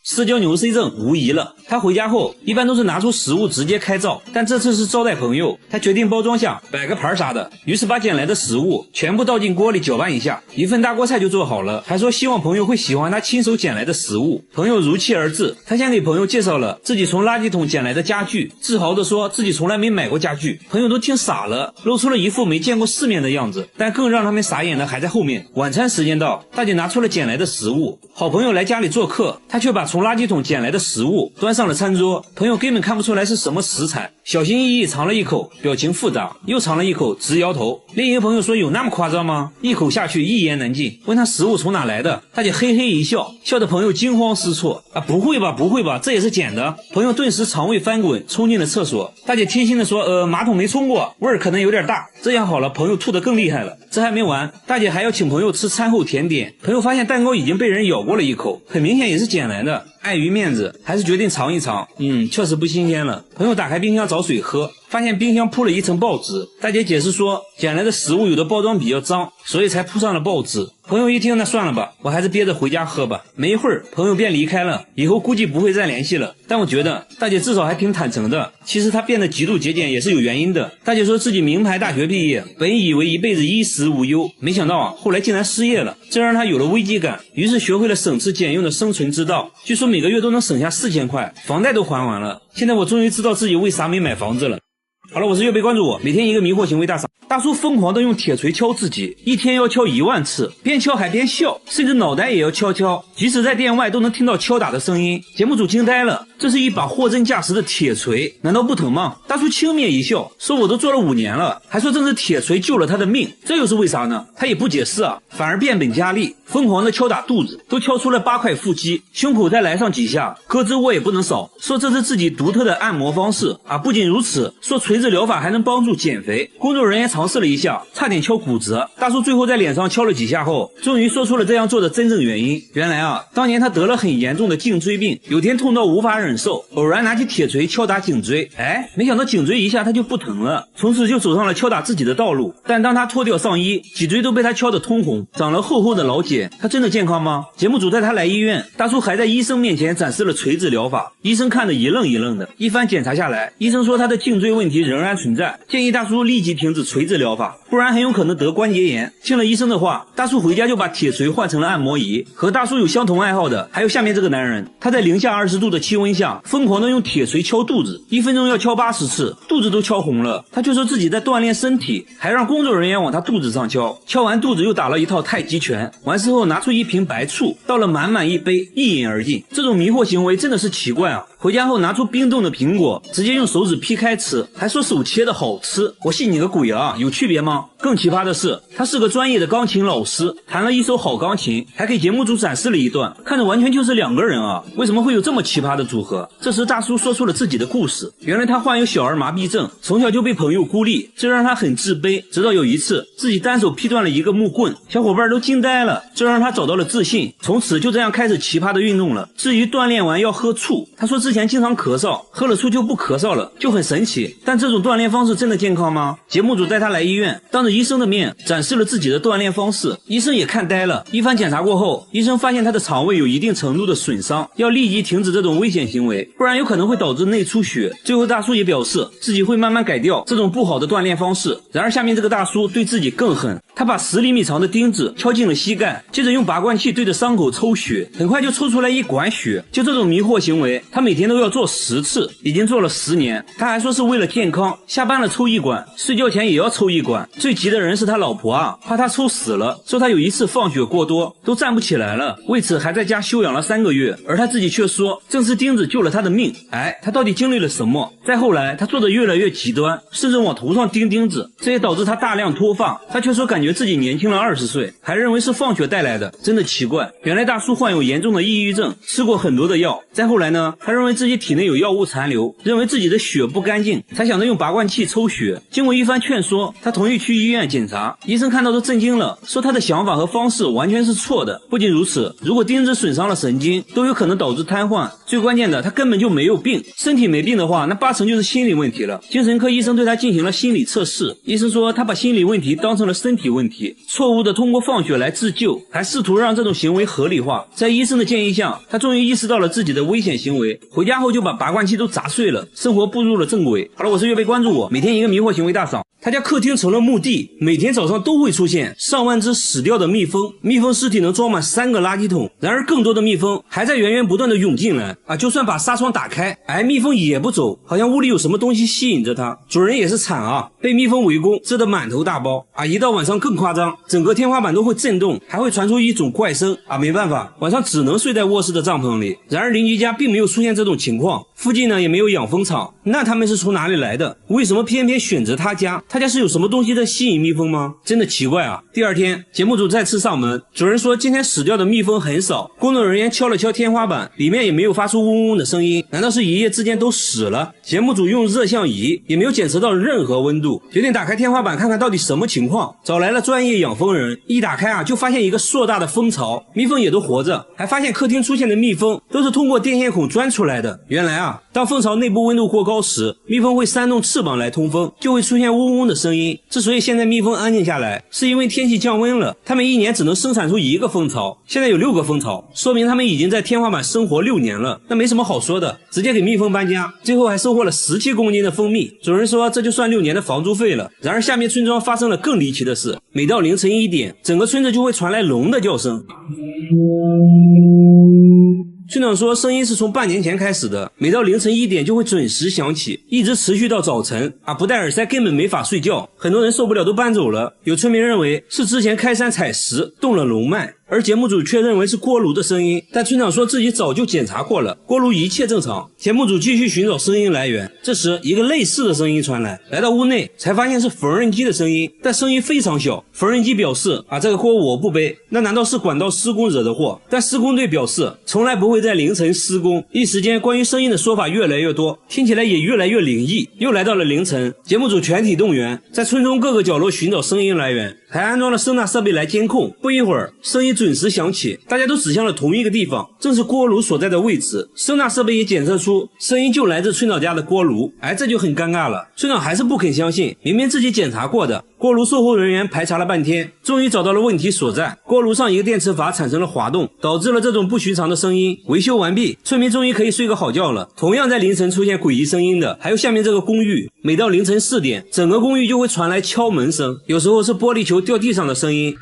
社交牛 C 症无疑了。他回家后一般都是拿出食物直接开灶，但这次是招待朋友，他决定包装下摆个盘啥的，于是把捡来的食物全部倒进锅里搅拌一下，一份大锅菜就做好了。还说希望朋友会喜欢他亲手捡来的食物，朋友如期而至。他先给朋友介绍了自己从垃圾桶捡来的家具，自豪地说自己从来没买过家具。朋友都听傻了，露出了一副没见过世面的样子。但更让他们傻眼的还在后面。晚餐时间到，大姐拿出了捡来的食物，好朋友来家里做客，他却把从垃圾桶捡来的食物端上了餐桌，朋友根本看不出来是什么食材，小心翼翼尝了一口，表情复杂，又尝了一口，直摇头。另一个朋友说有那么夸张吗？一口下去一言难尽，问他食物从哪来的，大姐嘿嘿一笑，笑得朋友惊慌失措。不会吧，这也是捡的。朋友顿时肠胃翻滚，冲进了厕所。大姐贴心的说马桶没冲过，味儿可能有点大。这样好了，朋友吐得更厉害了。这还没完，大姐还要请朋友吃餐后甜点。朋友发现蛋糕已经被人咬过了一口，很明显也是捡来的，碍于面子还是决定尝一尝。确实不新鲜了。朋友打开冰箱找水喝，发现冰箱铺了一层报纸。大姐解释说捡来的食物有的包装比较脏，所以才铺上了报纸。朋友一听，那算了吧，我还是憋着回家喝吧。没一会儿朋友便离开了，以后估计不会再联系了。但我觉得大姐至少还挺坦诚的，其实她变得极度节俭也是有原因的。大姐说自己名牌大学毕业，本以为一辈子衣食无忧，没想到后来竟然失业了，这让她有了危机感，于是学会了省吃俭用的生存之道。据说每个月都能省下4000块，房贷都还完了。现在我终于知道自己为啥没买房子了。好了，我是岳飞，关注我，每天一个迷惑行为大赏。大叔疯狂的用铁锤敲自己，一天要敲1万次，边敲还边笑，甚至脑袋也要敲，即使在店外都能听到敲打的声音。节目组惊呆了，这是一把货真价实的铁锤，难道不疼吗？大叔轻蔑一笑，说我都做了5年了，还说正是铁锤救了他的命，这又是为啥呢？他也不解释反而变本加厉，疯狂的敲打肚子，都敲出了8块腹肌，胸口再来上几下，胳肢窝也不能少，说这是自己独特的按摩方式不仅如此，说锤子疗法还能帮助减肥。工作人员尝试了一下，差点敲骨折。大叔最后在脸上敲了几下后，终于说出了这样做的真正原因。原来当年他得了很严重的颈椎病，有天痛到无法忍受，偶然拿起铁锤敲打颈椎，没想到颈椎一下他就不疼了，从此就走上了敲打自己的道路。但当他脱掉上衣，脊椎都被他敲得通红，长了厚厚的老茧。他真的健康吗？节目组带他来医院，大叔还在医生面前展示了锤子疗法，医生看得一愣一愣的。一番检查下来，医生说他的颈椎问题仍然存在，建议大叔立即停止锤子疗法，不然很有可能得关节炎。听了医生的话，大叔回家就把铁锤换成了按摩仪。和大叔有相同爱好的还有下面这个男人，他在零下20度的气温下，疯狂的用铁锤敲肚子，1分钟要敲80次，肚子都敲红了。他却说自己在锻炼身体，还让工作人员往他肚子上敲，敲完肚子又打了一套太极拳，完事后拿出一瓶白醋，倒了满满一杯，一饮而尽。这种迷惑行为真的是奇怪啊！回家后拿出冰冻的苹果，直接用手指劈开吃，还说手切的好吃，我信你个鬼啊！有区别吗？更奇葩的是，他是个专业的钢琴老师，弹了一手好钢琴，还给节目组展示了一段，看着完全就是2个人啊！为什么会有这么奇葩的组合？这时大叔说出了自己的故事，原来他患有小儿麻痹症，从小就被朋友孤立，这让他很自卑，直到有一次自己单手劈断了一个木棍，小伙伴都惊呆了，这让他找到了自信，从此就这样开始奇葩的运动了。至于锻炼完要喝醋，他说之前经常咳嗽，喝了醋就不咳嗽了，就很神奇。但这种锻炼方式真的健康吗？节目组带他来医院，当着医生的面展示了自己的锻炼方式，医生也看呆了。一番检查过后，医生发现他的肠胃有一定程度的损伤，要立即停止这种危险行为，不然有可能会导致内出血。最后大叔也表示自己会慢慢改掉这种不好的锻炼方式。然而下面这个大叔对自己更狠，他把10厘米长的钉子敲进了膝盖，接着用拔罐器对着伤口抽血，很快就抽出来1管血。就这种迷惑行为，他每天都要做10次，已经做了10年。他还说是为了健康，下班了抽1管，睡觉前也要抽1管。最急的人是他老婆啊，怕他抽死了，说他有一次放血过多，都站不起来了，为此还在家休养了3个月。而他自己却说，正是钉子救了他的命。他到底经历了什么？再后来，他做的越来越极端，甚至往头上钉钉子，这也导致他大量脱发。他却说感觉自己年轻了20岁，还认为是放血带来的，真的奇怪。原来大叔患有严重的抑郁症，吃过很多的药。再后来呢，他认为自己体内有药物残留，认为自己的血不干净，才想着用拔罐器抽血。经过一番劝说，他同意去医院检查。医生看到都震惊了，说他的想法和方式完全是错的。不仅如此，如果钉子损伤了神经，都有可能导致瘫痪。最关键的，他根本就没有病，身体没病的话，那80%就是心理问题了。精神科医生对他进行了心理测试，医生说他把心理问题当成了身体问题，错误的通过放血来自救，还试图让这种行为合理化。在医生的建议下，他终于意识到了自己的危险行为，回家后就把拔罐器都砸碎了，生活步入了正轨。好了，我是岳飞，关注我，每天一个迷惑行为大赏。他家客厅成了墓地，每天早上都会出现上万只死掉的蜜蜂，蜜蜂尸体能装满3个垃圾桶。然而更多的蜜蜂还在源源不断的涌进来就算把纱窗打开，蜜蜂也不走，好像屋里有什么东西吸引着它。主人也是惨啊，被蜜蜂围攻，蛰得满头大包一到晚上更夸张，整个天花板都会震动，还会传出一种怪声没办法，晚上只能睡在卧室的帐篷里。然而邻居家并没有出现这种情况，附近呢也没有养蜂场，那他们是从哪里来的？为什么偏偏选择他家？他家是有什么东西在吸引蜜蜂吗？真的奇怪啊。第二天，节目组再次上门，主人说今天死掉的蜜蜂很少，工作人员敲了敲天花板，里面也没有发出嗡嗡的声音，难道是一夜之间都死了？节目组用热像仪也没有检测到任何温度，决定打开天花板看看到底什么情况。找来了专业养蜂人，一打开就发现一个硕大的蜂巢，蜜蜂也都活着，还发现客厅出现的蜜蜂都是通过电线孔钻出来的。原来当蜂巢内部温度过高时，蜜蜂会扇动翅膀来通风，就会出现嗡嗡的声音。之所以现在蜜蜂安静下来，是因为天气降温了，它们一年只能生产出1个蜂巢，现在有6个蜂巢，说明它们已经在天花板生活6年了。那没什么好说的，直接给蜜蜂搬家，最后还收获了17公斤的蜂蜜。主人说这就算6年的房租费了。然而下面村庄发生了更离奇的事，每到凌晨1点，整个村子就会传来龙的叫声。村长说声音是从半年前开始的，每到凌晨1点就会准时响起，一直持续到早晨不戴耳塞根本没法睡觉，很多人受不了都搬走了。有村民认为是之前开山采石动了龙脉，而节目组却认为是锅炉的声音，但村长说自己早就检查过了，锅炉一切正常。节目组继续寻找声音来源，这时一个类似的声音传来，来到屋内才发现是缝纫机的声音，但声音非常小。缝纫机表示这个锅我不背，那难道是管道施工惹的祸？但施工队表示从来不会在凌晨施工。一时间关于声音的说法越来越多，听起来也越来越灵异。又来到了凌晨，节目组全体动员，在村中各个角落寻找声音来源，还安装了声纳设备来监控。不一会儿，声音准时响起，大家都指向了同一个地方，正是锅炉所在的位置。声纳设备也检测出声音就来自村长家的锅炉。这就很尴尬了，村长还是不肯相信，明明自己检查过的。锅炉售后人员排查了半天，终于找到了问题所在，锅炉上一个电磁阀产生了滑动，导致了这种不寻常的声音。维修完毕，村民终于可以睡个好觉了。同样在凌晨出现诡异声音的还有下面这个公寓，每到凌晨4点，整个公寓就会传来敲门声，有时候是玻璃球掉地上的声音，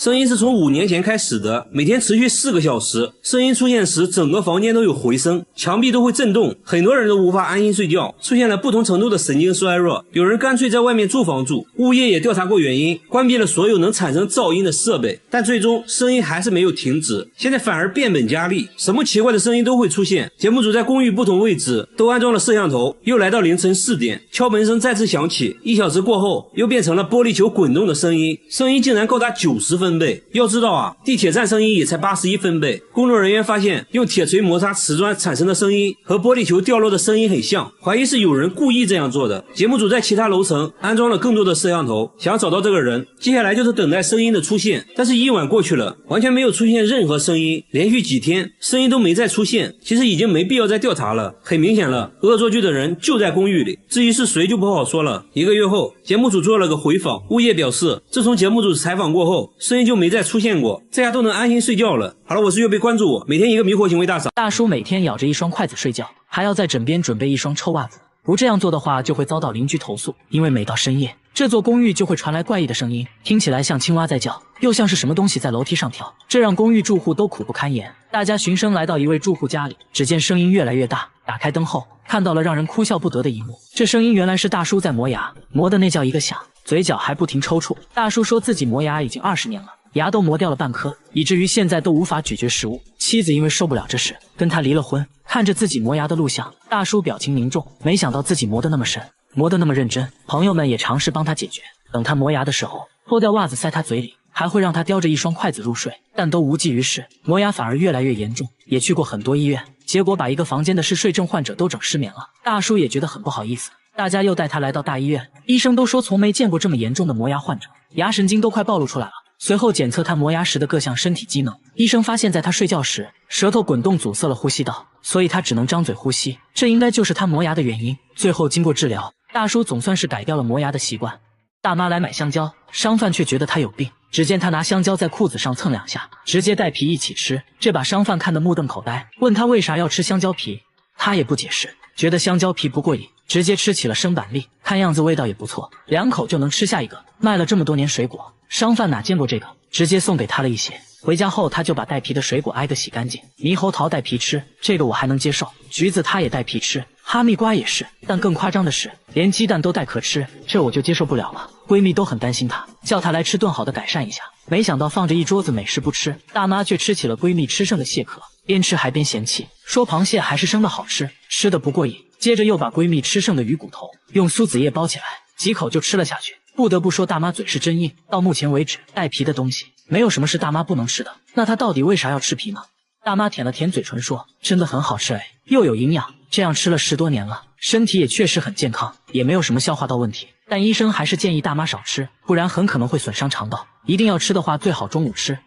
声音是从5年前开始的，每天持续4个小时，声音出现时整个房间都有回声，墙壁都会震动，很多人都无法安心睡觉，出现了不同程度的神经衰弱，有人干脆在外面租房住。物业也调查过原因，关闭了所有能产生噪音的设备，但最终声音还是没有停止，现在反而变本加厉，什么奇怪的声音都会出现。节目组在公寓不同位置都安装了摄像头，又来到凌晨4点，敲门声再次响起，1小时过后又变成了玻璃球滚动的声音，声音竟然高达90分贝。要知道啊，地铁站声音也才81分贝。工作人员发现用铁锤摩擦瓷砖产生的声音和玻璃球掉落的声音很像，怀疑是有人故意这样做的。节目组在其他楼层安装了更多的摄像头，想找到这个人。接下来就是等待声音的出现，但是1晚过去了，完全没有出现任何声音，连续几天声音都没再出现。其实已经没必要再调查了，很明显了，恶作剧的人就在公寓里，至于是谁就不好说了。1个月后，节目组做了个回访，物业表示自从节目组采访过后，声音就没再出现过，这下都能安心睡觉了。好了，我是岳飞，关注我，每天一个迷惑行为大赏。大叔每天咬着一双筷子睡觉，还要在枕边准备一双臭袜子，不这样做的话就会遭到邻居投诉，因为每到深夜，这座公寓就会传来怪异的声音，听起来像青蛙在叫，又像是什么东西在楼梯上跳，这让公寓住户都苦不堪言。大家循声来到一位住户家里，只见声音越来越大，打开灯后看到了让人哭笑不得的一幕，这声音原来是大叔在磨牙，磨的那叫一个响，嘴角还不停抽搐。大叔说自己磨牙已经20年了，牙都磨掉了半颗，以至于现在都无法咀嚼食物。妻子因为受不了这事，跟他离了婚。看着自己磨牙的录像，大叔表情凝重，没想到自己磨得那么深，磨得那么认真。朋友们也尝试帮他解决，等他磨牙的时候，脱掉袜子塞他嘴里，还会让他叼着一双筷子入睡，但都无济于事，磨牙反而越来越严重。也去过很多医院，结果把一个房间的嗜睡症患者都整失眠了。大叔也觉得很不好意思，大家又带他来到大医院，医生都说从没见过这么严重的磨牙患者，牙神经都快暴露出来了。随后检测他磨牙时的各项身体机能，医生发现在他睡觉时，舌头滚动阻塞了呼吸道，所以他只能张嘴呼吸，这应该就是他磨牙的原因。最后经过治疗，大叔总算是改掉了磨牙的习惯。大妈来买香蕉，商贩却觉得他有病，只见他拿香蕉在裤子上蹭2下，直接带皮一起吃，这把商贩看得目瞪口呆，问他为啥要吃香蕉皮，他也不解释，觉得香蕉皮不过瘾，直接吃起了生板栗，看样子味道也不错，2口就能吃下一个。卖了这么多年水果，商贩哪见过这个，直接送给他了一些。回家后他就把带皮的水果挨个洗干净，猕猴桃带皮吃，这个我还能接受，橘子他也带皮吃，哈密瓜也是，但更夸张的是连鸡蛋都带壳吃，这我就接受不了了。闺蜜都很担心她，叫她来吃顿好的改善一下，没想到放着一桌子美食不吃，大妈却吃起了闺蜜吃剩的蟹壳，边吃还边嫌弃，说螃蟹还是生的好吃，吃的不过瘾。接着又把闺蜜吃剩的鱼骨头用苏子叶包起来，几口就吃了下去。不得不说大妈嘴是真硬，到目前为止带皮的东西没有什么是大妈不能吃的，那她到底为啥要吃皮呢？大妈舔了舔嘴唇说，真的很好吃哎，又有营养，这样吃了10多年了，身体也确实很健康，也没有什么消化道问题，但医生还是建议大妈少吃，不然很可能会损伤肠道，一定要吃的话最好中午吃。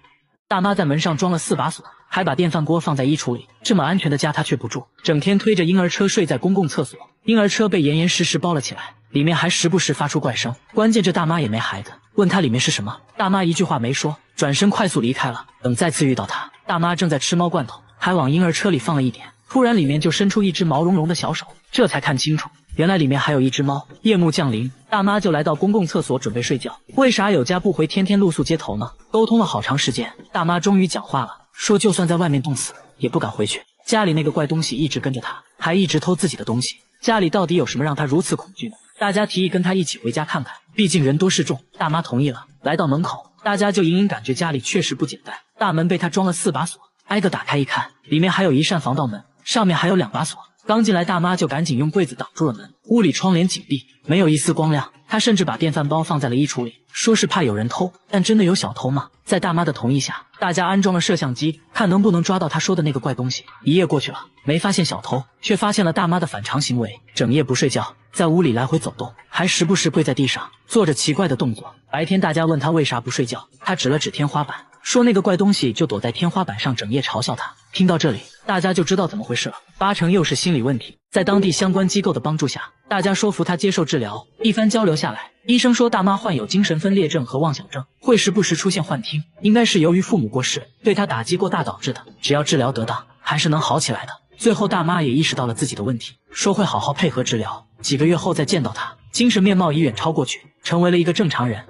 大妈在门上装了4把锁，还把电饭锅放在衣橱里，这么安全的家她却不住，整天推着婴儿车睡在公共厕所，婴儿车被严严实实包了起来，里面还时不时发出怪声。关键这大妈也没孩子，问她里面是什么，大妈一句话没说，转身快速离开了。等再次遇到她，大妈正在吃猫罐头，还往婴儿车里放了一点，突然里面就伸出一只毛茸茸的小手，这才看清楚，原来里面还有一只猫。夜幕降临，大妈就来到公共厕所准备睡觉。为啥有家不回，天天露宿街头呢？沟通了好长时间，大妈终于讲话了，说就算在外面冻死也不敢回去，家里那个怪东西一直跟着她，还一直偷自己的东西，家里到底有什么让她如此恐惧呢？大家提议跟她一起回家看看，毕竟人多势众。大妈同意了。来到门口，大家就隐隐感觉家里确实不简单。大门被她装了4把锁，挨个打开一看，里面还有一扇防盗门，上面还有2把锁。刚进来，大妈就赶紧用柜子挡住了门，屋里窗帘紧闭，没有一丝光亮。她甚至把电饭煲放在了衣橱里，说是怕有人偷，但真的有小偷吗？在大妈的同意下，大家安装了摄像机，看能不能抓到她说的那个怪东西。一夜过去了，没发现小偷，却发现了大妈的反常行为，整夜不睡觉，在屋里来回走动，还时不时跪在地上做着奇怪的动作。白天大家问她为啥不睡觉，她指了指天花板，说那个怪东西就躲在天花板上，整夜嘲笑她。听到这里，大家就知道怎么回事了，8成又是心理问题。在当地相关机构的帮助下，大家说服她接受治疗。一番交流下来，医生说大妈患有精神分裂症和妄想症，会时不时出现幻听，应该是由于父母过世对她打击过大导致的，只要治疗得当，还是能好起来的。最后大妈也意识到了自己的问题，说会好好配合治疗，几个月后再见到她，精神面貌已远超过去，成为了一个正常人。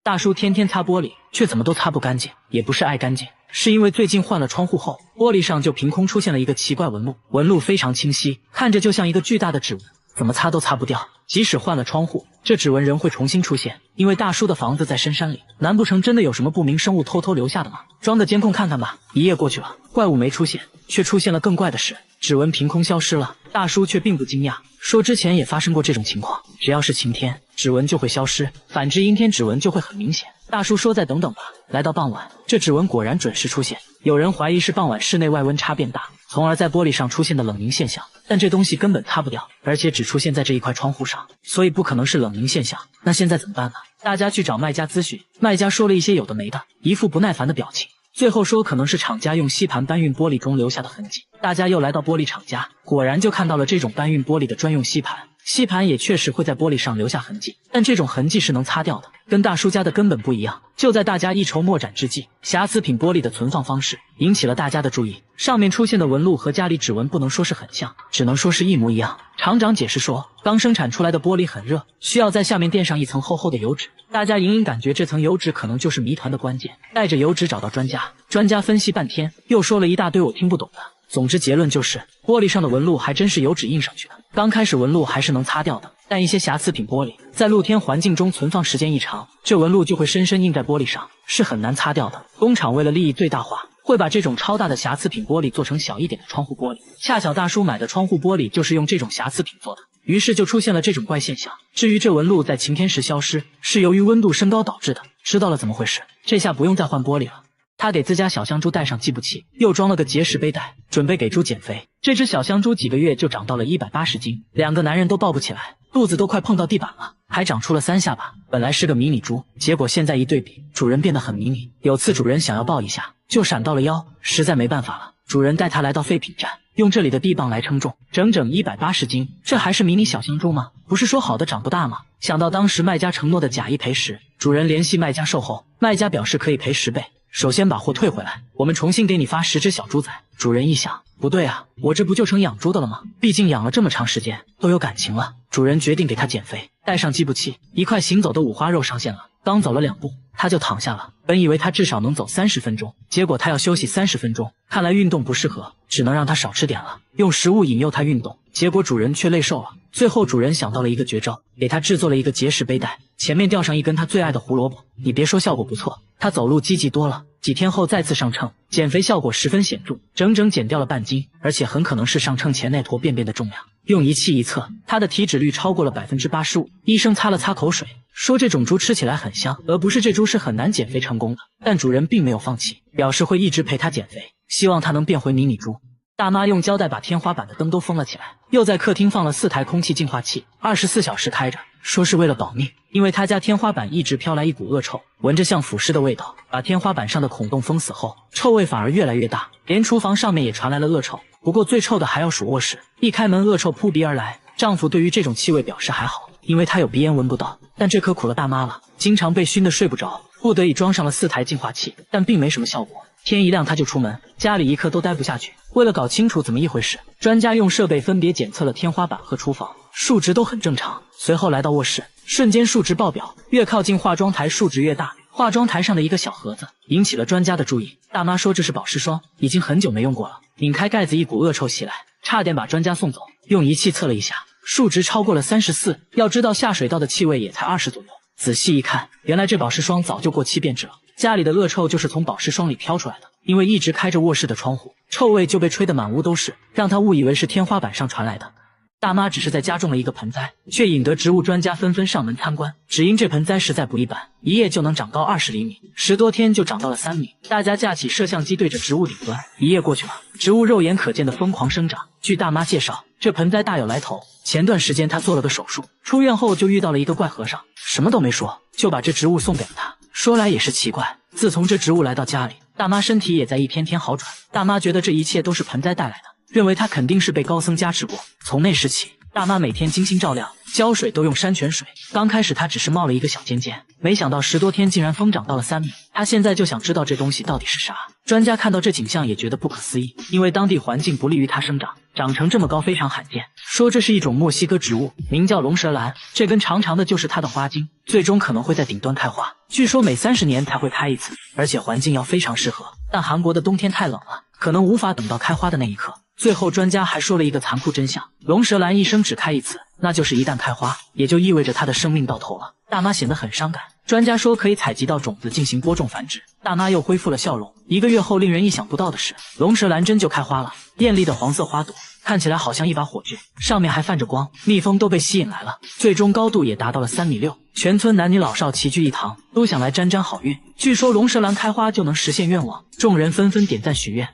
大叔天天擦玻璃，却怎么都擦不干净，也不是爱干净，是因为最近换了窗户后，玻璃上就凭空出现了一个奇怪纹路，纹路非常清晰，看着就像一个巨大的指纹，怎么擦都擦不掉。即使换了窗户，这指纹仍会重新出现，因为大叔的房子在深山里，难不成真的有什么不明生物偷偷留下的吗？装个监控看看吧。一夜过去了，怪物没出现，却出现了更怪的事，指纹凭空消失了。大叔却并不惊讶，说之前也发生过这种情况，只要是晴天，指纹就会消失，反之阴天指纹就会很明显。大叔说再等等吧。来到傍晚，这指纹果然准时出现，有人怀疑是傍晚室内外温差变大，从而在玻璃上出现的冷凝现象，但这东西根本擦不掉，而且只出现在这一块窗户上，所以不可能是冷凝现象。那现在怎么办呢？大家去找卖家咨询，卖家说了一些有的没的，一副不耐烦的表情，最后说可能是厂家用吸盘搬运玻璃中留下的痕迹。大家又来到玻璃厂家，果然就看到了这种搬运玻璃的专用吸盘，吸盘也确实会在玻璃上留下痕迹，但这种痕迹是能擦掉的，跟大叔家的根本不一样。就在大家一筹莫展之际，瑕疵品玻璃的存放方式引起了大家的注意，上面出现的纹路和家里指纹不能说是很像，只能说是一模一样。厂长解释说，刚生产出来的玻璃很热，需要在下面垫上一层厚厚的油纸，大家隐隐感觉这层油纸可能就是谜团的关键，带着油纸找到专家，专家分析半天，又说了一大堆我听不懂的。总之结论就是，玻璃上的纹路还真是油纸印上去的。刚开始纹路还是能擦掉的，但一些瑕疵品玻璃在露天环境中存放时间一长，这纹路就会深深印在玻璃上，是很难擦掉的。工厂为了利益最大化，会把这种超大的瑕疵品玻璃做成小一点的窗户玻璃。恰巧大叔买的窗户玻璃就是用这种瑕疵品做的，于是就出现了这种怪现象。至于这纹路在晴天时消失，是由于温度升高导致的。知道了怎么回事，这下不用再换玻璃了。他给自家小香猪带上计步器，又装了个节食背带，准备给猪减肥。这只小香猪几个月就长到了180斤，两个男人都抱不起来，肚子都快碰到地板了，还长出了3下巴。本来是个迷你猪，结果现在一对比，主人变得很迷你。有次主人想要抱一下，就闪到了腰，实在没办法了，主人带他来到废品站，用这里的臂棒来称重，整整180斤。这还是迷你小香猪吗？不是说好的长不大吗？想到当时卖家承诺的假一赔10，主人联系卖家售后，卖家表示可以赔10倍。首先把货退回来，我们重新给你发10只小猪仔。主人一想，不对啊，我这不就成养猪的了吗？毕竟养了这么长时间，都有感情了。主人决定给他减肥，带上计步器，一块行走的五花肉上线了。刚走了2步，他就躺下了。本以为他至少能走30分钟，结果他要休息30分钟。看来运动不适合，只能让他少吃点了，用食物引诱他运动。结果主人却累瘦了。最后主人想到了一个绝招，给他制作了一个节食背带，前面吊上一根他最爱的胡萝卜。你别说，效果不错，他走路积极多了。几天后再次上秤，减肥效果十分显著，整整减掉了半斤，而且很可能是上秤前那坨便便的重量。用仪器一测，他的体脂率超过了85%。医生擦了擦口水，说这种猪吃起来很香，而不是这猪是很难减肥成功的。但主人并没有放弃，表示会一直陪他减肥，希望他能变回迷你猪。大妈用胶带把天花板的灯都封了起来，又在客厅放了4台空气净化器，24小时开着，说是为了保命。因为他家天花板一直飘来一股恶臭，闻着像腐尸的味道，把天花板上的孔洞封死后，臭味反而越来越大，连厨房上面也传来了恶臭。不过最臭的还要数卧室，一开门恶臭扑鼻而来。丈夫对于这种气味表示还好，因为他有鼻炎闻不到，但这可苦了大妈了，经常被熏得睡不着，不得已装上了4台净化器，但并没什么效果。天一亮他就出门，家里一刻都待不下去。为了搞清楚怎么一回事，专家用设备分别检测了天花板和厨房，数值都很正常。随后来到卧室，瞬间数值爆表，越靠近化妆台数值越大。化妆台上的一个小盒子引起了专家的注意。大妈说这是保湿霜，已经很久没用过了。拧开盖子，一股恶臭袭来，差点把专家送走。用仪器测了一下，数值超过了34。要知道下水道的气味也才20左右。仔细一看，原来这保湿霜早就过期变质了。家里的恶臭就是从保湿霜里飘出来的，因为一直开着卧室的窗户，臭味就被吹得满屋都是，让他误以为是天花板上传来的。大妈只是在家种了一个盆栽，却引得植物专家纷纷上门参观，只因这盆栽实在不一般，一夜就能长高20厘米，10多天就长到了3米。大家架起摄像机对着植物顶端，一夜过去了，植物肉眼可见的疯狂生长。据大妈介绍，这盆栽大有来头，前段时间她做了个手术，出院后就遇到了一个怪和尚，什么都没说，就把这植物送给了她。说来也是奇怪，自从这植物来到家里，大妈身体也在一天天好转。大妈觉得这一切都是盆栽带来的，认为她肯定是被高僧加持过。从那时起，大妈每天精心照料，浇水都用山泉水。刚开始她只是冒了一个小尖尖，没想到10多天竟然疯长到了3米。她现在就想知道这东西到底是啥。专家看到这景象也觉得不可思议，因为当地环境不利于它生长，长成这么高非常罕见，说这是一种墨西哥植物，名叫龙舌兰。这根长长的就是它的花茎，最终可能会在顶端开花。据说每30年才会开一次，而且环境要非常适合。但韩国的冬天太冷了，可能无法等到开花的那一刻。最后专家还说了一个残酷真相，龙舌兰一生只开一次，那就是一旦开花，也就意味着它的生命到头了。大妈显得很伤感，专家说可以采集到种子进行播种繁殖。大妈又恢复了笑容。1个月后，令人意想不到的是，龙舌兰真就开花了，艳丽的黄色花朵看起来好像一把火炬，上面还泛着光，蜜蜂都被吸引来了，最终高度也达到了3.6米。全村男女老少齐聚一堂，都想来沾沾好运。据说龙舌兰开花就能实现愿望，众人纷纷点赞许愿。